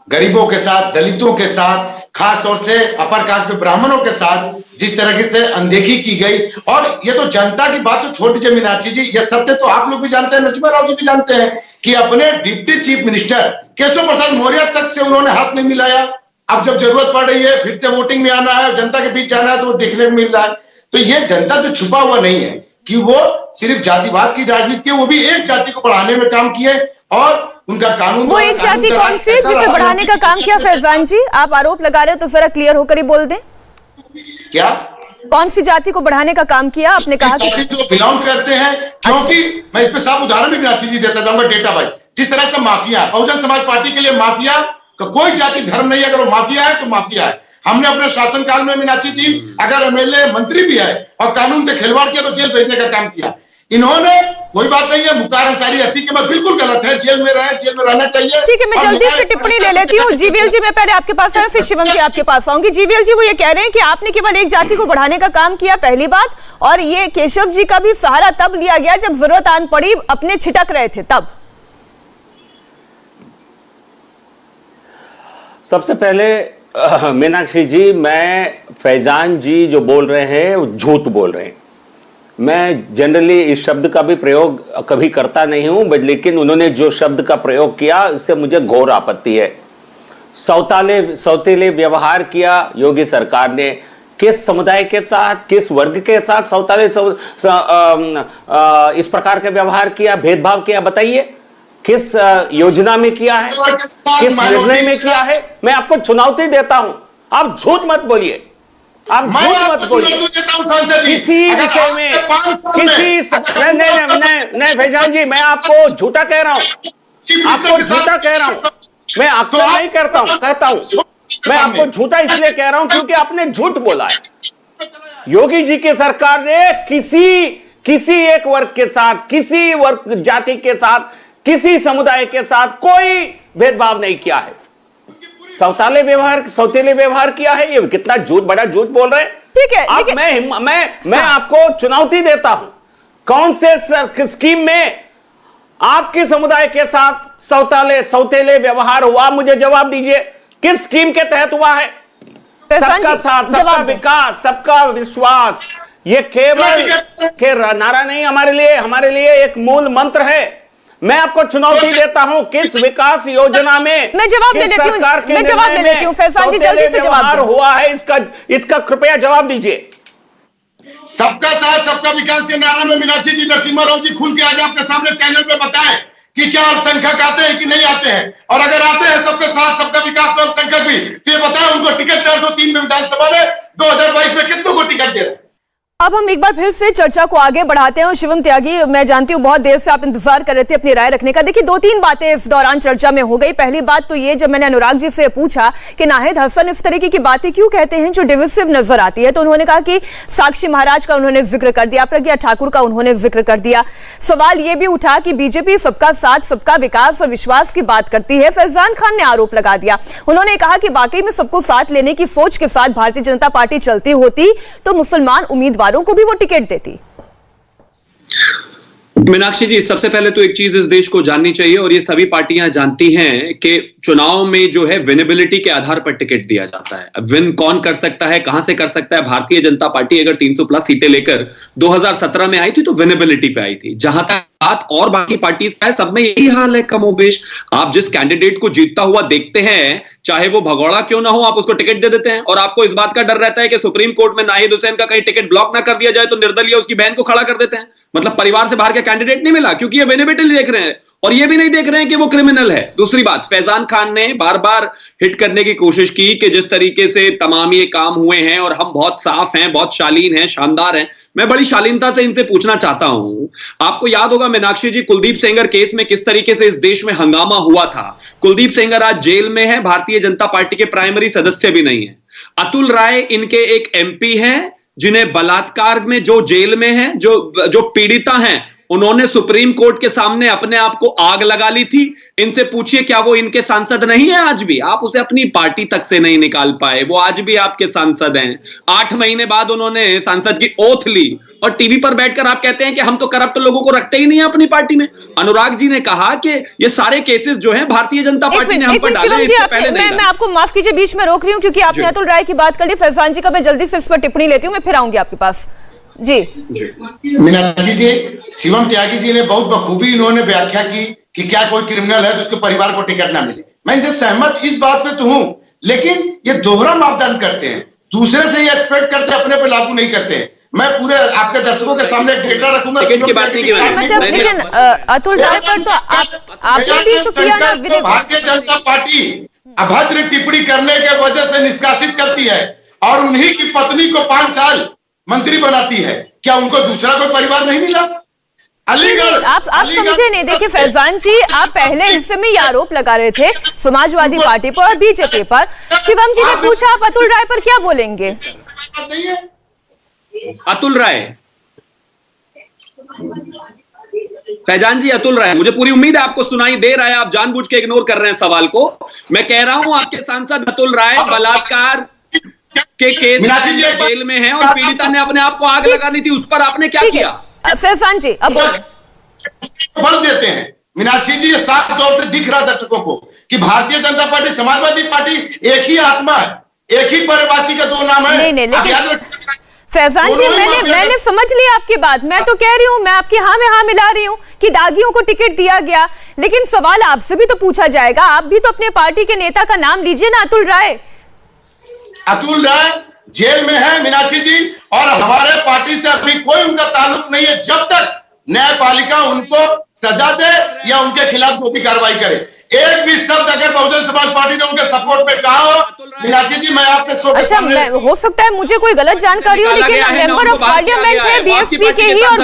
गरीबों के साथ, दलितों के साथ, खास तौर से अपर कास्ट में ब्राह्मणों के साथ जिस तरीके से अनदेखी की गई, और ये तो जनता की बात तो छोड़ दीजिए मीनाक्षी जी, ये सत्य तो आप लोग भी जानते हैं, नरसिम्हा राव जी भी जानते हैं कि अपने deputy chief minister Keshav Prasad Maurya तक से उन्होंने हाथ नहीं मिलाया। अब जब जरूरत पड़ रही है, फिर से वोटिंग में आना है, जनता के बीच जाना है, तो वो देखने को मिल रहा है। तो ये जनता जो छुपा हुआ नहीं है कि वो सिर्फ जातिवाद की राजनीति है, वो भी एक जाति को बढ़ाने में काम किए, और उनका कानून, वो एक जाति कौन सी जिसे बढ़ाने का काम किया? फैजान जी, आप आरोप लगा रहे हो तो जरा क्लियर होकर ही बोल दें। क्या कौन सी जाति को बढ़ाने का काम किया? आपने कहा कि जो बिलोंग करते हैं, क्योंकि मैं इस पे साफ उदाहरण भी मीनाक्षी जी देता जाऊंगा, डेटा भाई, जिस तरह से माफिया, बहुजन समाज पार्टी के लिए माफिया का कोई जाति धर्म नहीं है, अगर वो माफिया है तो माफिया है। हमने अपने शासनकाल में मीनाक्षी जी, अगर एमएलए मंत्री भी है और कानून पे खिलवाड़ किया तो जेल भेजने का काम किया। इन्होंने, कोई बात नहीं है, मुख्तार अंसारी हत्या के बाद बिल्कुल गलत है, जेल में रहे, जेल में रहना चाहिए। ठीक है, मैं जल्दी से टिप्पणी ले लेती हूँ। जीवीएल जी, मैं पहले आपके पास आया, फिर शिवम जी आपके पास आऊंगी। जीवीएल जी, वो ये कह रहे हैं कि आपने केवल एक जाति को बढ़ाने का काम किया, पहली बात, और ये केशव जी का भी सहारा तब लिया गया जब जरूरत आन पड़ी, अपने छिटक रहे थे तब। सबसे पहले मीनाक्षी जी, मैं फैजान जी जो बोल रहे हैं वो झूठ बोल रहे हैं। मैं जनरली इस शब्द का भी प्रयोग कभी करता नहीं हूं, लेकिन उन्होंने जो शब्द का प्रयोग किया इससे मुझे घोर आपत्ति है। सौतेले व्यवहार किया योगी सरकार ने, किस समुदाय के साथ, किस वर्ग के साथ सौतेले इस प्रकार के व्यवहार किया, भेदभाव किया, बताइए किस योजना में किया है, किस निर्णय में किया है? मैं आपको चुनौती देता हूं, आप झूठ मत बोलिए, आप झूठ मत बोलिए किसी विषय में, नहीं फैजान जी, मैं आपको झूठा कह रहा हूं, आपको झूठा कह रहा हूं, मैं अक्सर नहीं कहता हूं, मैं आपको झूठा इसलिए कह रहा हूं क्योंकि आपने झूठ बोला है। योगी जी की सरकार ने किसी एक वर्ग के साथ, किसी वर्ग जाति के साथ, किसी समुदाय के साथ कोई भेदभाव नहीं किया है। सौतेले व्यवहार किया है, ये कितना झूठ, बड़ा झूठ बोल रहे हैं। ठीक है, अब मैं आपको चुनौती देता हूं, कौन से स्कीम में आपके समुदाय के साथ सौतेले व्यवहार हुआ, मुझे जवाब दीजिए, किस स्कीम के तहत हुआ है? सबका साथ, सबका विकास, सबका विश्वास, ये केवल के नारा नहीं, हमारे लिए एक मूल मंत्र है। मैं आपको चुनौती देता हूं, किस विकास योजना में, मैं जवाब ले लेती हूं, फैजान जी जल्दी से जवाब हुआ है, इसका कृपया जवाब दीजिए। सबका साथ सबका विकास के नारे में मीनाक्षी जी, नरसिम्हा राव जी खुल के आज आपके सामने चैनल पे बताएं कि क्या अल्पसंख्यक आते हैं कि नहीं आते हैं, और अगर आते हैं सबके साथ सबका विकास में अल्पसंख्यक भी, तो ये बताएं उनको टिकट 403 में विधानसभा में 2022 में कितनों को टिकट दे रहे हैं। अब हम एक बार फिर से चर्चा को आगे बढ़ाते हैं और शिवम त्यागी, मैं जानती हूँ बहुत देर से आप इंतजार कर रहे थे अपनी राय रखने का। देखिए 2-3 बातें इस दौरान चर्चा में हो गई। पहली बात तो ये, जब मैंने अनुराग जी से पूछा कि नाहिद हसन इस तरीके की बातें क्यों कहते हैं जो डिविसिव नजर आती है, तो उन्होंने कहा कि साक्षी महाराज का उन्होंने जिक्र कर दिया, प्रज्ञा ठाकुर का उन्होंने जिक्र कर दिया। सवाल ये भी उठा कि बीजेपी सबका साथ सबका विकास और विश्वास की बात करती है। फैजान खान ने आरोप लगा दिया, उन्होंने कहा कि वाकई में सबको साथ लेने की सोच के साथ भारतीय जनता पार्टी चलती होती तो मुसलमान उम्मीदवारों को भी वो टिकट देती। मीनाक्षी जी, सबसे पहले तो एक चीज इस देश को जाननी चाहिए, और ये सभी पार्टियां जानती हैं कि चुनाव में जो है विनेबिलिटी के आधार पर टिकट दिया जाता है। अब विन कौन कर सकता है, कहां से कर सकता है? भारतीय जनता पार्टी अगर 300 प्लस सीटें लेकर 2017 में आई थी तो विनेबिलिटी पे आई थी। जहां तक बात और बाकी पार्टी का है, सब में यही हाल है कमोबेश। आप जिस कैंडिडेट को जीतता हुआ देखते हैं, चाहे वो भगौड़ा क्यों ना हो, आप उसको टिकट दे देते हैं, और आपको इस बात का डर रहता है कि सुप्रीम कोर्ट में नाहिद हुसैन का कहीं टिकट ब्लॉक ना कर दिया जाए तो निर्दलीय उसकी बहन को खड़ा कर देते हैं। मतलब परिवार से बाहर का कैंडिडेट नहीं मिला, क्योंकि ये विनेबिलिटी देख रहे हैं, और ये भी नहीं देख रहे हैं कि वो क्रिमिनल है। दूसरी बात, फैजान खान ने बार बार हिट करने की कोशिश की कि जिस तरीके से तमाम ये काम हुए हैं और हम बहुत साफ हैं, बहुत शालीन हैं, शानदार हैं। मैं बड़ी शालीनता से इनसे पूछना चाहता हूं, आपको याद होगा मीनाक्षी जी, कुलदीप सेंगर केस में किस तरीके से इस देश में हंगामा हुआ था। कुलदीप सेंगर आज जेल में है, भारतीय जनता पार्टी के प्राइमरी सदस्य भी नहीं है। अतुल राय इनके एक एमपी हैं, जिन्हें बलात्कार में जो जेल में है, जो पीड़िता हैं, उन्होंने सुप्रीम कोर्ट के सामने अपने आप को आग लगा ली थी। इनसे पूछिए, क्या वो इनके सांसद नहीं है? आज भी आप उसे अपनी पार्टी तक से नहीं निकाल पाए, वो आज भी आपके सांसद हैं। 8 महीने बाद उन्होंने सांसद की ओथ ली, और टीवी पर बैठकर आप कहते हैं कि हम तो करप्ट लोगों को रखते ही नहीं है अपनी पार्टी में। अनुराग जी ने कहा कि ये सारे केसेस जो हैं भारतीय जनता पार्टी ने हम पर डाले हैं, इससे पहले नहीं। मैं आपको माफ कीजिए, बीच में रोक रही हूं क्योंकि आपने अतुल राय की बात कर ली। फैजान जी का मैं जल्दी से इस पर टिप्पणी लेती हूं, मैं फिर आऊंगी आपके पास। जी मीनाक्षी जी, शिवम त्यागी जी ने बहुत बखूबी इन्होंने व्याख्या की कि क्या कोई क्रिमिनल है तो उसके परिवार को टिकट ना मिले। मैं इनसे सहमत इस बात पे तो हूं, लेकिन ये दोहरा मापदंड करते हैं, दूसरे से ये एक्सपेक्ट करते हैं, अपने पे लागू नहीं करते हैं। मैं पूरे आपके दर्शकों के सामने एक डेटा रखूंगा। लेकिन अतुल राय पर तो आपने भी तो किया ना। भारतीय जनता पार्टी अभद्र टिप्पणी करने के वजह से निष्कासित करती है और उन्हीं की पत्नी को 5 साल मंत्री बनाती है। क्या उनको दूसरा कोई परिवार नहीं मिला? अलीगढ़ आप समझे नहीं। देखिए फैजान जी, आप पहले हिस्से में ये आरोप लगा रहे थे समाजवादी पार्टी पर और बीजेपी पर। शिवम जी ने पूछा आप अतुल राय पर क्या बोलेंगे? अतुल राय, फैजान जी, अतुल राय, मुझे पूरी उम्मीद है आपको सुनाई दे रहा है, आप जानबूझ के इग्नोर कर रहे हैं सवाल को। मैं कह रहा हूं आपके सांसद अतुल राय बलात्कार के केस में जेल में है और पीड़िता ने अपने आप को आग लगा ली थी, उस पर आपने क्या किया? फैजान जी अब बल देते हैं। मीनाक्षी जी, ये साफ तौर से दिख रहा दर्शकों को कि भारतीय जनता पार्टी समाजवादी पार्टी एक ही आत्मा है, एक ही पर्यवाची का 2 नाम है। नहीं, लेकिन फैजान जी मैंने समझ लिया आपकी बात। मैं तो कह रही हूं, मैं आपकी हाँ में हाँ मिला रही हूं कि दागियों को टिकट दिया गया, लेकिन सवाल आपसे भी तो पूछा जाएगा। आप भी तो अपने पार्टी के नेता का नाम लीजिए ना। अतुल राय जेल में है मीनाक्षी जी, और हमारे पार्टी से अभी कोई उनका ताल्लुक नहीं है जब तक न्यायपालिका उनको सजा दे या उनके खिलाफ जो भी कार्रवाई करे। एक भी शब्द अगर बहुजन समाज पार्टी ने उनके सपोर्ट में कहा हो, मीनाक्षी जी, मैं आपके शो के सामने हो सकता है मुझे कोई गलत जानकारी हो, लेकिन मेंबर ऑफ पार्लियामेंट है बीएसपी के ही, और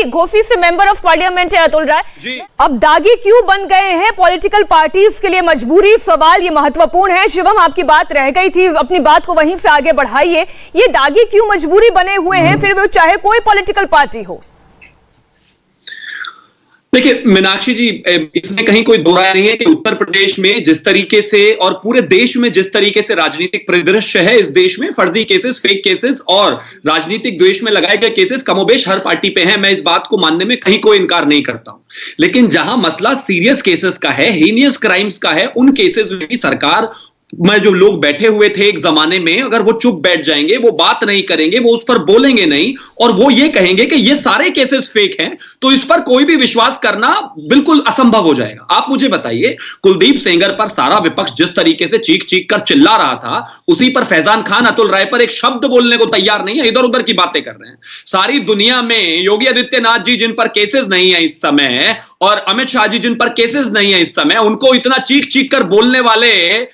घोसी से मेंबर ऑफ पार्लियामेंट है अतुल राय। अब दागी क्यों बन गए हैं पॉलिटिकल पार्टीज के लिए मजबूरी? सवाल ये महत्वपूर्ण है। शिवम, आपकी बात रह गई थी, अपनी बात को वहीं से आगे बढ़ाइए। ये दागी क्यों मजबूरी बने हुए हैं, फिर वो चाहे कोई पॉलिटिकल पार्टी हो? देखिए मीनाक्षी जी, इसमें कहीं कोई दो राय नहीं है कि उत्तर प्रदेश में जिस तरीके से और पूरे देश में जिस तरीके से राजनीतिक परिदृश्य है, इस देश में फर्जी केसेस, फेक केसेस और राजनीतिक द्वेष में लगाए गए केसेस कमोबेश हर पार्टी पे हैं। मैं इस बात को मानने में कहीं कोई इनकार नहीं करता हूं, लेकिन जहां मसला सीरियस केसेस का है, हीनियस क्राइम्स का है, उन केसेस में भी सरकार में जो लोग बैठे हुए थे एक जमाने में, अगर वो चुप बैठ जाएंगे, वो बात नहीं करेंगे, वो उस पर बोलेंगे नहीं और वो ये कहेंगे कि ये सारे केसेस फेक हैं, तो इस पर कोई भी विश्वास करना बिल्कुल असंभव हो जाएगा। आप मुझे बताइए, कुलदीप सेंगर पर सारा विपक्ष जिस तरीके से चीख चीख कर चिल्ला रहा था, उसी पर फैजान खान अतुल राय पर एक शब्द बोलने को तैयार नहीं है, इधर उधर की बातें कर रहे हैं। सारी दुनिया में योगी आदित्यनाथ जी जिन पर केसेस नहीं है इस समय, और अमित शाह जी जिन पर केसेस नहीं है इस समय, उनको इतना चीख चीख कर बोलने वाले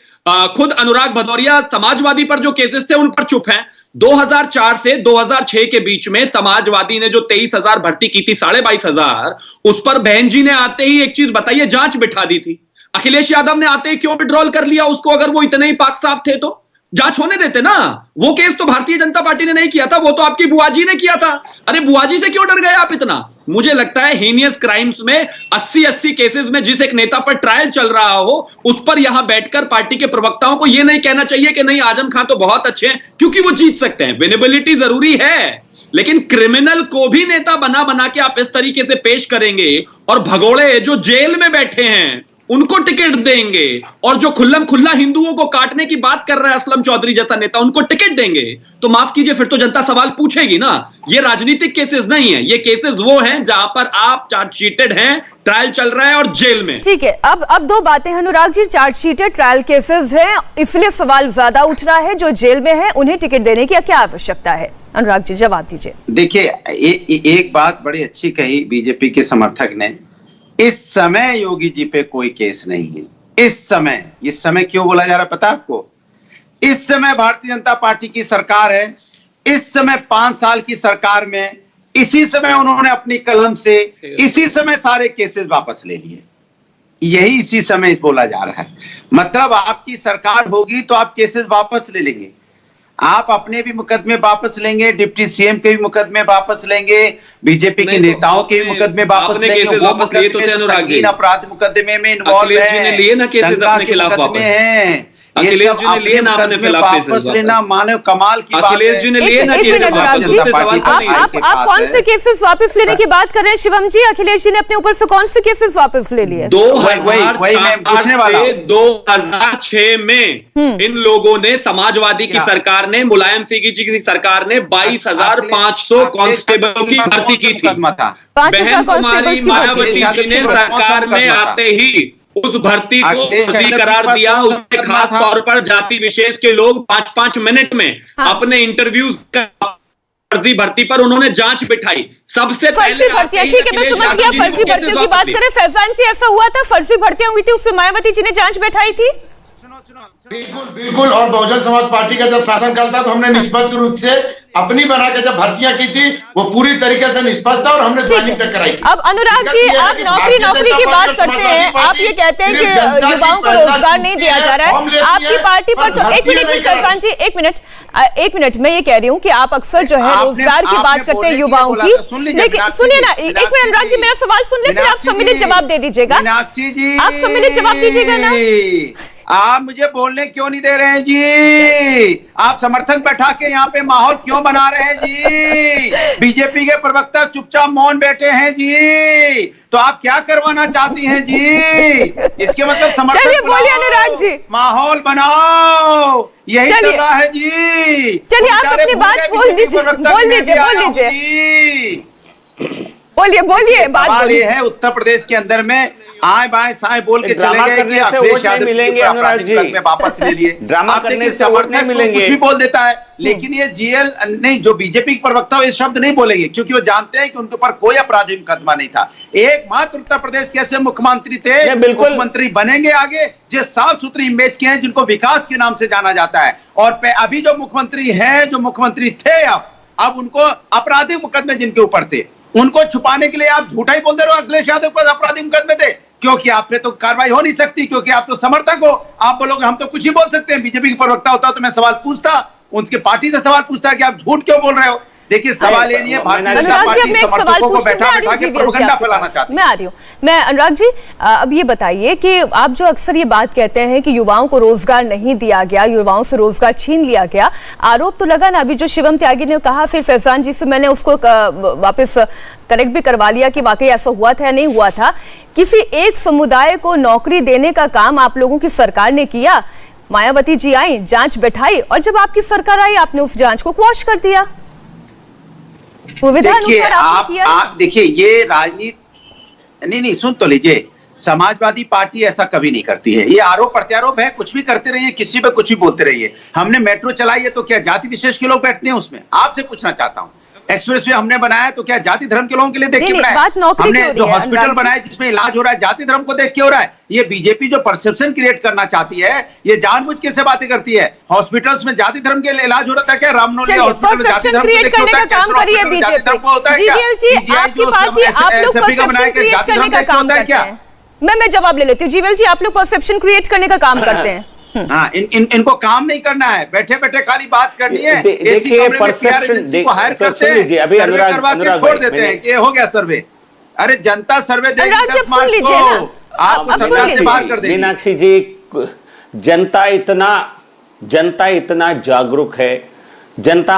खुद अनुराग भदौरिया समाजवादी पर जो केसेस थे उन पर चुप हैं। 2004 से 2006 के बीच में समाजवादी ने जो 23,000 भर्ती की थी, 22,500, उस पर बहन जी ने आते ही एक चीज बताइए, जांच बिठा दी थी। अखिलेश यादव ने आते ही क्यों विड्रॉल कर लिया उसको? अगर वो इतने ही पाक साफ थे तो जांच होने देते ना। वो केस तो भारतीय जनता पार्टी ने नहीं किया था, वो तो आपकी बुआ जी ने किया था। अरे बुआ जी से क्यों डर गए आप इतना? मुझे लगता है हीनियस क्राइम्स में 80 केसेस में जिस एक नेता पर ट्रायल चल रहा हो, उस पर यहां बैठकर पार्टी के प्रवक्ताओं को यह नहीं कहना चाहिए कि नहीं आजम खान तो बहुत अच्छे हैं, क्योंकि वो जीत सकते हैं। विनेबिलिटी जरूरी है, लेकिन क्रिमिनल को भी नेता बना बना के आप इस तरीके से पेश करेंगे और भगोड़े जो जेल में बैठे हैं उनको टिकट देंगे, और जो खुल्लम खुल्ला हिंदुओं को काटने की बात कर रहा है असलम चौधरी जैसा नेता, उनको टिकट देंगे, तो माफ कीजिए फिर तो जनता सवाल पूछेगी ना। ये राजनीतिक केसेस नहीं है, ये केसेस वो हैं जहां पर आप चार्जशीटेड हैं, ट्रायल चल रहा है और जेल में। ठीक है, अब दो बातें हैं Anurag ji, chargesheeted trial cases हैं, इसलिए सवाल ज्यादा उठ रहा है, जो जेल में है उन्हें टिकट देने की क्या आवश्यकता है? अनुराग जी जवाब दीजिए। देखिए, एक बात बड़ी अच्छी कही बीजेपी के समर्थक ने, इस समय योगी जी पे कोई केस नहीं है। इस समय क्यों बोला जा रहा है पता आपको? इस समय भारतीय जनता पार्टी की सरकार है, इस समय 5 साल की सरकार में इसी समय उन्होंने अपनी कलम से इसी समय सारे केसेस वापस ले लिए। यही इसी समय बोला जा रहा है, मतलब आपकी सरकार होगी तो आप केसेस वापस ले लेंगे, आप अपने भी मुकदमे वापस लेंगे, डिप्टी सीएम के भी मुकदमे वापस लेंगे, बीजेपी के नेताओं के भी मुकदमे वापस लेंगे। वो मुकदमे अपराध मुकदमे में इन्वॉल्व है, अखिलेश जी ने लिए ना अपने खिलाफ वापस लेना, मानो कमाल की बात है। अखिलेश जी ने लिए ना आप कौन से केसेस वापस लेने की बात कर रहे हैं शिवम जी? अखिलेश जी ने अपने ऊपर से कौन से केसेस वापस ले लिए? 2006 में इन लोगों ने, समाजवादी की सरकार ने, मुलायम सिंह जी की सरकार ने 22,500 कांस्टेबल की भर्ती की थी। बहन कुमारी मायावती जी ने सरकार में आते ही उस भर्ती को फर्जी करार दिया। उसमें खास तौर पर जाति विशेष के लोग 5-5 मिनट में अपने इंटरव्यूज फर्जी भर्ती पर उन्होंने जांच बिठाई। सबसे फर्जी भर्तियां, ठीक है मैं समझ गया, फर्जी भर्तियों की बात करें। फैजान जी ऐसा हुआ था, फर्जी भर्तियां हुई थी, उसमें मायावती जी ने जांच बैठाई थी? बिल्कुल। और बहुजन समाज पार्टी का जब शासनकाल था तो हमने निष्पक्ष रूप से अपनी बना के जब भर्तियां की थी, वो पूरी तरीके से निष्पक्ष था और हमने ज्वाइनिंग तक कराई थी। अब अनुराग जी, आप नौकरी की बात करते हैं, आप ये कहते हैं कि युवाओं को रोजगार नहीं दिया जा रहा है आपकी पार्टी पर, तो एक मिनट फैजान जी, एक मिनट मैं ये कह रही हूँ कि आप अक्सर जो है रोजगार की बात करते हैं युवाओं की, लेकिन सुनिए ना, एक मिनट अनुराग जी मेरा सवाल सुन ले, फिर आप सम्मिलित जवाब दे दीजिएगा। आप सम्मिलित जवाब दीजिएगा ना। आप मुझे बोलने क्यों नहीं दे रहे हैं जी? आप समर्थक बैठा के यहाँ पे माहौल क्यों बना रहे हैं जी? बीजेपी के प्रवक्ता चुपचाप मौन बैठे हैं जी, तो आप क्या करवाना चाहती हैं जी? इसके मतलब समर्थक बोलिए अनुराग जी, माहौल बनाओ, यही चल रहा है जी। चलिए आप अपनी बात बोल लीजिए। सवाल ये है, उत्तर प्रदेश के अंदर में आए बाएं साए बोल के चले गए, अखिलेश यादव मिलेंगे अनुराग जी में वापस ले लिए। ड्रामा करने से वोट नहीं मिलेंगे, कुछ भी बोल देता है, लेकिन ये जीएल नहीं, जो बीजेपी के प्रवक्ता ये शब्द नहीं बोलेंगे, क्योंकि वो जानते हैं कि उनके ऊपर कोई आपराधिक मुकदमा नहीं था। एकमात्र उत्तर प्रदेश के ऐसे मुख्यमंत्री थे, मुख्यमंत्री बनेंगे आगे, जो साफ सुथरी इमेज के हैं, जिनको विकास के नाम से जाना जाता है। और अभी जो मुख्यमंत्री है, जो मुख्यमंत्री थे, अब उनको आपराधिक मुकदमे जिनके ऊपर थे, उनको छुपाने के लिए आप झूठा ही बोल दे रहे हो। अखिलेश यादव पर आपराधिक मुकदमे थे, क्योंकि आप पे तो कार्रवाई हो नहीं सकती, क्योंकि आप तो समर्थक हो। आप बोलोगे हम तो कुछ ही बोल सकते हैं। बीजेपी का प्रवक्ता होता तो मैं सवाल पूछता, उनके पार्टी से सवाल पूछता कि आप झूठ क्यों बोल रहे हो। देखिए सवाल ये नहीं है, भारतीय जनता पार्टी समर्थकों को बैठा के प्रोपेगेंडा फैलाना चाहती है। मैं आ रही हूँ। मैं अनुराग जी, अब ये बताइए कि आप जो अक्सर ये बात कहते हैं कि युवाओं को रोजगार नहीं दिया गया, युवाओं से रोजगार छीन लिया गया, आरोप तो लगा ना, अभी जो शिवम त्यागी ने कहा, फिर फैजान जी से मैंने उसको वापस करेक्ट भी करवा लिया कि वाकई ऐसा हुआ था या नहीं हुआ था। किसी एक समुदाय को नौकरी देने का काम आप लोगों की सरकार ने किया? मायावती जी आई, जांच बैठाई और जब आपकी सरकार आई आपने उस जांच को क्वॉश कर दिया। देखिए आप देखिए ये राजनीति नहीं सुन तो लीजिए, समाजवादी पार्टी ऐसा कभी नहीं करती है। ये आरोप प्रत्यारोप है, कुछ भी करते रहिए, किसी पे कुछ भी बोलते रहिए। हमने मेट्रो चलाई है तो क्या जाति विशेष के लोग बैठते हैं उसमें? आपसे पूछना चाहता हूं, एक्सप्रेस वे हमने बनाया तो क्या जाति धर्म के लोगों के लिए देख के बनाया? हमने जो हॉस्पिटल बनाया जिसमें इलाज हो रहा है जाति धर्म को देख के हो रहा है। ये बीजेपी जो परसेप्शन क्रिएट करना चाहती है, ये जानबूझ के से बातें करती है। हॉस्पिटल्स में जाति धर्म के इलाज हो रहा था क्या? रामनोली हॉस्पिटल में जाति धर्म को देख के होता है क्या? जाति धर्म को होता है क्या? आपकी पार्टी आप लोग परसेप्शन क्रिएट करने का काम करते हैं। मैं जवाब ले लेती हूँ। जीवेल जी, आप लोग परसेप्शन क्रिएट करने का काम करते हैं। हाँ, इनको काम नहीं करना है, बैठे बैठे खाली बात करनी है। देखिए परसेप्शन को हायर करते हैं, अभी सर्वे करवा के छोड़ देते हैं कि हो गया सर्वे। अरे जनता सर्वे देगी 10 मार्च को, आपको सरकार से बाहर कर देगी। मीनाक्षी जी, जनता इतना जागरूक है, जनता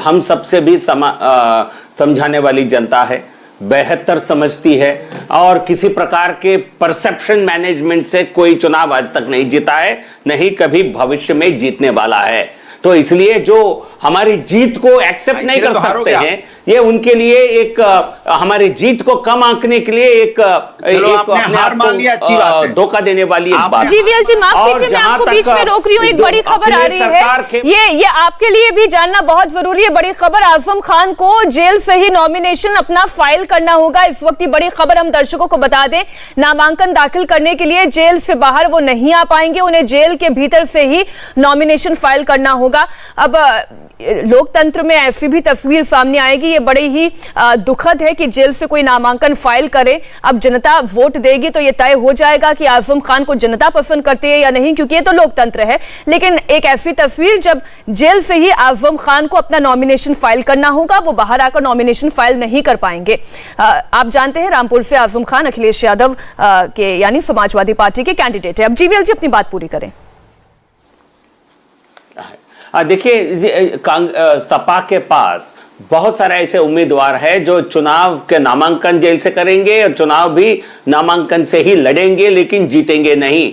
हम सबसे भी समझाने वाली जनता है, बेहतर समझती है और किसी प्रकार के परसेप्शन मैनेजमेंट से कोई चुनाव आज तक नहीं जीता है, नहीं कभी भविष्य में जीतने वाला है। तो इसलिए जो हमारी जीत को एक्सेप्ट नहीं कर सकते हैं, ये उनके लिए एक हमारी जीत को कम आंकने के लिए एक अपने आप को धोखा देने वाली एक बात। जीवीएल जी माफ कीजिए, मैं आपको बीच में रोक रही हूँ। एक बड़ी खबर आ रही है, ये आपके लिए भी जानना बहुत जरूरी है। बड़ी खबर, आजम खान को जेल से ही नॉमिनेशन अपना फाइल करना होगा। इस वक्त की बड़ी खबर हम दर्शकों को बता दें, नामांकन दाखिल करने के लिए जेल से बाहर वो नहीं आ पाएंगे, उन्हें जेल के भीतर से ही नॉमिनेशन फाइल करना होगा। अब लोकतंत्र में ऐसी भी तस्वीर सामने आएगी, ये बड़ी ही दुखद है कि जेल से कोई नामांकन फाइल करे। अब जनता वोट देगी तो ये तय हो जाएगा कि आजम खान को जनता पसंद करती है या नहीं, क्योंकि ये तो लोकतंत्र है। लेकिन एक ऐसी तस्वीर जब जेल से ही आजम खान को अपना नॉमिनेशन फाइल करना होगा, वो बाहर आकर नॉमिनेशन फाइल नहीं कर पाएंगे। आप जानते हैं रामपुर से आजम खान अखिलेश यादव के यानी समाजवादी पार्टी के कैंडिडेट है। अब जीवीएल जी अपनी बात पूरी करें। देखिए सपा के पास बहुत सारे ऐसे उम्मीदवार हैं जो चुनाव के नामांकन जेल से करेंगे और चुनाव भी नामांकन से ही लड़ेंगे, लेकिन जीतेंगे नहीं।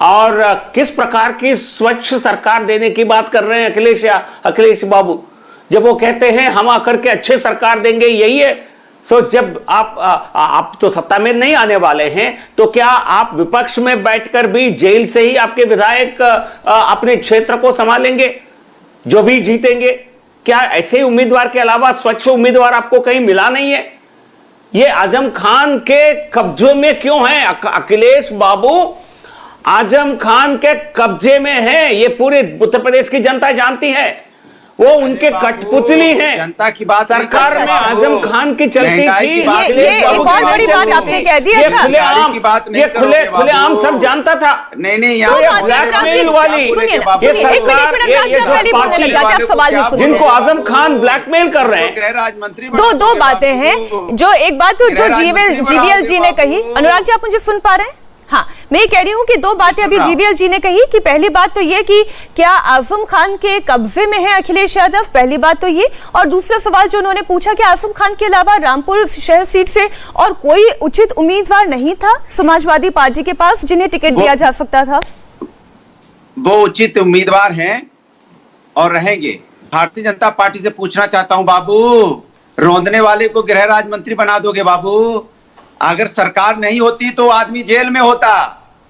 और किस प्रकार की स्वच्छ सरकार देने की बात कर रहे हैं अखिलेश बाबू, जब वो कहते हैं हम आकर के अच्छे सरकार देंगे, यही है। सो जब आप तो सत्ता में नहीं आने वाले हैं, तो क्या आप विपक्ष में बैठकर भी जेल से ही आपके विधायक अपने क्षेत्र को संभालेंगे जो भी जीतेंगे? क्या ऐसे उम्मीदवार के अलावा स्वच्छ उम्मीदवार आपको कहीं मिला नहीं है? ये आजम खान के कब्जे में क्यों है? अखिलेश बाबू आजम खान के कब्जे में है, ये पूरे उत्तर प्रदेश की जनता जानती है। वो उनके कठपुतली हैं। जनता की बात सरकार में आजम खान की चलती थी। ये एक और बड़ी बात आपने कह दी। ये खुलेआम सब जानता था। नहीं ब्लैकमेल वाली ये सरकार, ये जो पार्टी जिनको आजम खान ब्लैकमेल कर रहे हैं। गृह राज्य मंत्री दो बातें हैं। जो एक बात तो जो जीवीएल जी ने कही, अनुराग जी आप मुझे सुन पा रहे हैं? हाँ, मैं ये कह रही हूँ कि दो बातें अभी जीवीएल जी ने कही कि पहली बात तो ये कि क्या आजम खान के कब्जे में है अखिलेश यादव, पहली बात तो ये। और दूसरा सवाल जो उन्होंने पूछा कि आजम खान के अलावा रामपुर शहर सीट से और कोई उचित उम्मीदवार नहीं था समाजवादी पार्टी के पास जिन्हें टिकट दिया जा सकता था? वो उचित उम्मीदवार हैं और रहेंगे। भारतीय जनता पार्टी से पूछना चाहता हूं, बाबू रौंदने वाले को गृह राज्य मंत्री बना दोगे? बाबू अगर सरकार नहीं होती तो आदमी जेल में होता,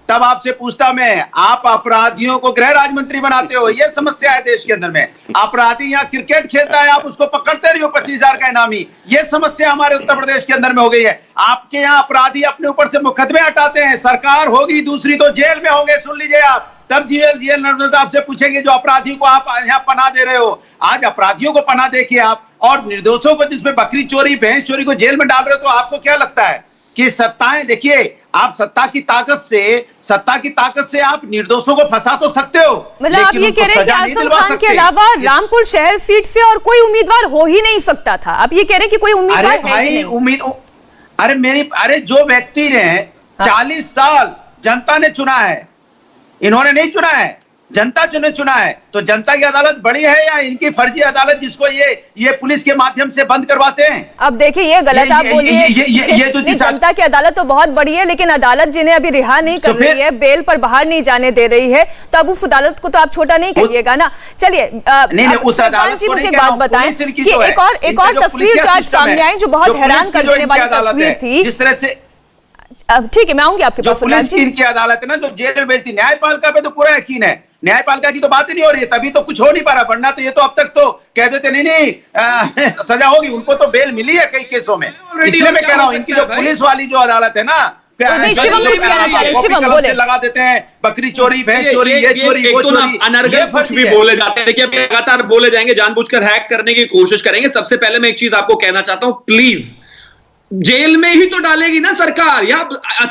तब आपसे पूछता मैं। आप अपराधियों को गृह राज्य मंत्री बनाते हो, यह समस्या है देश के अंदर में। अपराधी यहाँ क्रिकेट खेलता है, आप उसको पकड़ते रहिए 25,000 का इनामी, यह समस्या हमारे उत्तर प्रदेश के अंदर में हो गई है। आपके यहाँ अपराधी अपने ऊपर से मुकदमे हटाते हैं, सरकार होगी दूसरी तो जेल में होंगे। सुन लीजिए आप, तब जेल नर्मदा आपसे पूछेंगे जो अपराधी को आप यहाँ पनाह दे रहे हो। आज अपराधियों को पनाह देके आप और निर्दोषों को जिसमें बकरी चोरी भैंस चोरी को जेल में डाल रहे हो, तो आपको क्या लगता है कि सत्ताएं, देखिए आप सत्ता की ताकत से आप निर्दोषों को फंसा तो सकते हो, मतलब आप ये कह रहे हैं कि आजम खान के अलावा रामपुर शहर सीट से और कोई उम्मीदवार हो ही नहीं सकता था? आप ये कह रहे हैं कि कोई उम्मीदवार है ही नहीं? अरे जो व्यक्ति ने 40 साल जनता ने चुना है, इन्होंने नहीं चुना है। जनता ने चुना है, तो जनता की अदालत बड़ी है या इनकी फर्जी अदालत जिसको ये पुलिस के माध्यम से बंद करवाते हैं? अब देखिए ये गलत आप बोलिए। ये तो जनता की अदालत तो बहुत बड़ी है, लेकिन अदालत जिन्हें अभी रिहा नहीं कर रही है, बेल पर बाहर नहीं जाने दे रही है, तो अब उस अदालत को तो आप छोटा नहीं करिएगा ना। चलिए नहीं, उस अदालत जी मुझे एक बात बताएं कि एक और तस्वीर जो आज सामने आई जो बहुत हैरान कर देने वाली तस्वीर थी, जिस तरह से, ठीक है मैं आऊंगी आपके पास। पुलिस की इनकी अदालत है ना जो जेल में भेजती, न्यायपालिका पे तो पूरा यकीन है, न्यायपालिका की तो बात ही नहीं हो रही है, तभी तो कुछ हो नहीं पा रहा, वरना तो ये तो अब तक तो कह देते नहीं सजा होगी, उनको तो बेल मिली है कई केसों में। इसलिए मैं कह रहा हूँ इनकी जो पुलिस वाली जो अदालत है ना, शिवम बोले लगा देते हैं बकरी चोरी, भैंस चोरी, ये चोरी, वो चोरी, अनर्गल कुछ भी बोले जाते हैं। देखिए लगातार बोले जाएंगे, जानबूझकर हैक करने की कोशिश करेंगे। सबसे पहले मैं एक चीज आपको कहना चाहता हूं, प्लीज जेल में ही तो डालेगी ना सरकार, या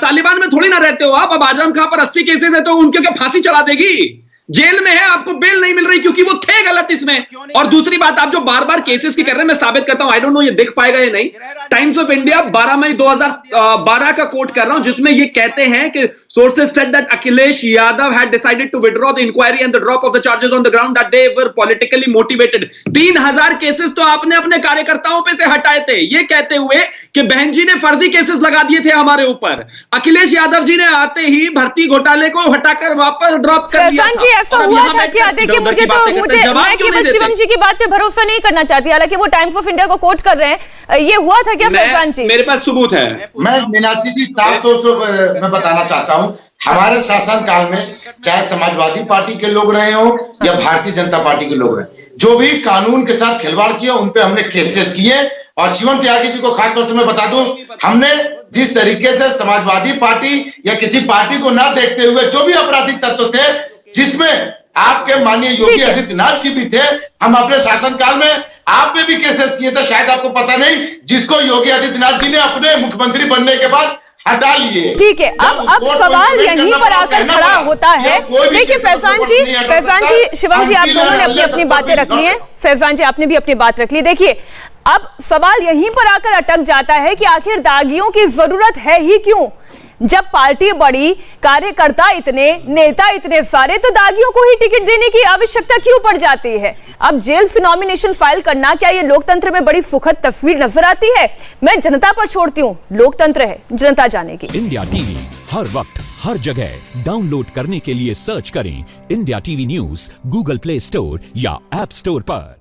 तालिबान में थोड़ी ना रहते हो आप। अब आजम खां पर 80 केसेस है तो उनके क्या फांसी चढ़ा देगी? जेल में है, आपको बेल नहीं मिल रही क्योंकि वो थे गलत इसमें। और दूसरी बात, आप जो बार बार केसेस की कर रहे हैं, मैं साबित करता हूं, आई डोंट नो ये देख पाएगा या नहीं। टाइम्स ऑफ इंडिया 12 मई 2012 का कोट कर रहा हूं, जिसमें ये कहते हैं कि sources said that Akhilesh Yadav had decided to withdraw the inquiry and the drop of the charges on the ground that they were politically motivated. 3000 cases तो आपने अपने कार्यकर्ताओं पे से हटाए थे, ये कहते हुए कि बहन जी ने फर्जी केसेस लगा दिए थे हमारे ऊपर। अखिलेश यादव जी ने आते ही भर्ती घोटाले को हटाकर वापस ड्रॉप कर दिया था। ऐसा हुआ था क्या? देखिए मुझे मैं केवल शिवम जी की बात पे भरोसा नहीं करना चाहती, हालांकि वो टाइम्स ऑफ इंडिया को कोट कर रहे हैं। ये हुआ था क्या फैजान जी? मेरे पास सबूत है। मैं मीनाक्षी जी साफ तौर से मैं बताना चाहता हूं, हमारे शासन काल में चाहे समाजवादी पार्टी के लोग रहे हो या भारतीय जनता पार्टी के लोग रहे, जो भी कानून के साथ खिलवाड़ किया उन पे हमने केसेस किए। और शिवम त्यागी जी को खासतौर से मैं बता दूं, हमने जिस तरीके से समाजवादी पार्टी या किसी पार्टी को ना देखते हुए जो भी आपराधिक तत्व थे, जिसमें आपके माननीय योगी आदित्यनाथ जी भी थे, हम अपने शासनकाल में आप पे भी केसेस किए थे, शायद आपको पता नहीं, जिसको योगी आदित्यनाथ जी ने अपने मुख्यमंत्री बनने के बाद हटा लिए। ठीक है, अब सवाल यहीं पर आकर खड़ा होता है। देखिए फैजान जी, शिवम जी, आप दोनों ने अपनी अपनी बातें रख ली हैं। फैजान जी आपने भी अपनी बात रख ली। देखिए अब सवाल यहीं पर आकर अटक जाता है कि आखिर दागियों की जरूरत है ही क्यों? जब पार्टी बड़ी, कार्यकर्ता इतने, नेता इतने सारे, तो दागियों को ही टिकट देने की आवश्यकता क्यों पड़ जाती है? अब जेल से नॉमिनेशन फाइल करना, क्या ये लोकतंत्र में बड़ी सुखद तस्वीर नजर आती है? मैं जनता पर छोड़ती हूँ, लोकतंत्र है, जनता जानेगी। इंडिया टीवी हर वक्त हर जगह डाउनलोड करने के लिए सर्च करें India TV news Google play store या ऐप स्टोर पर।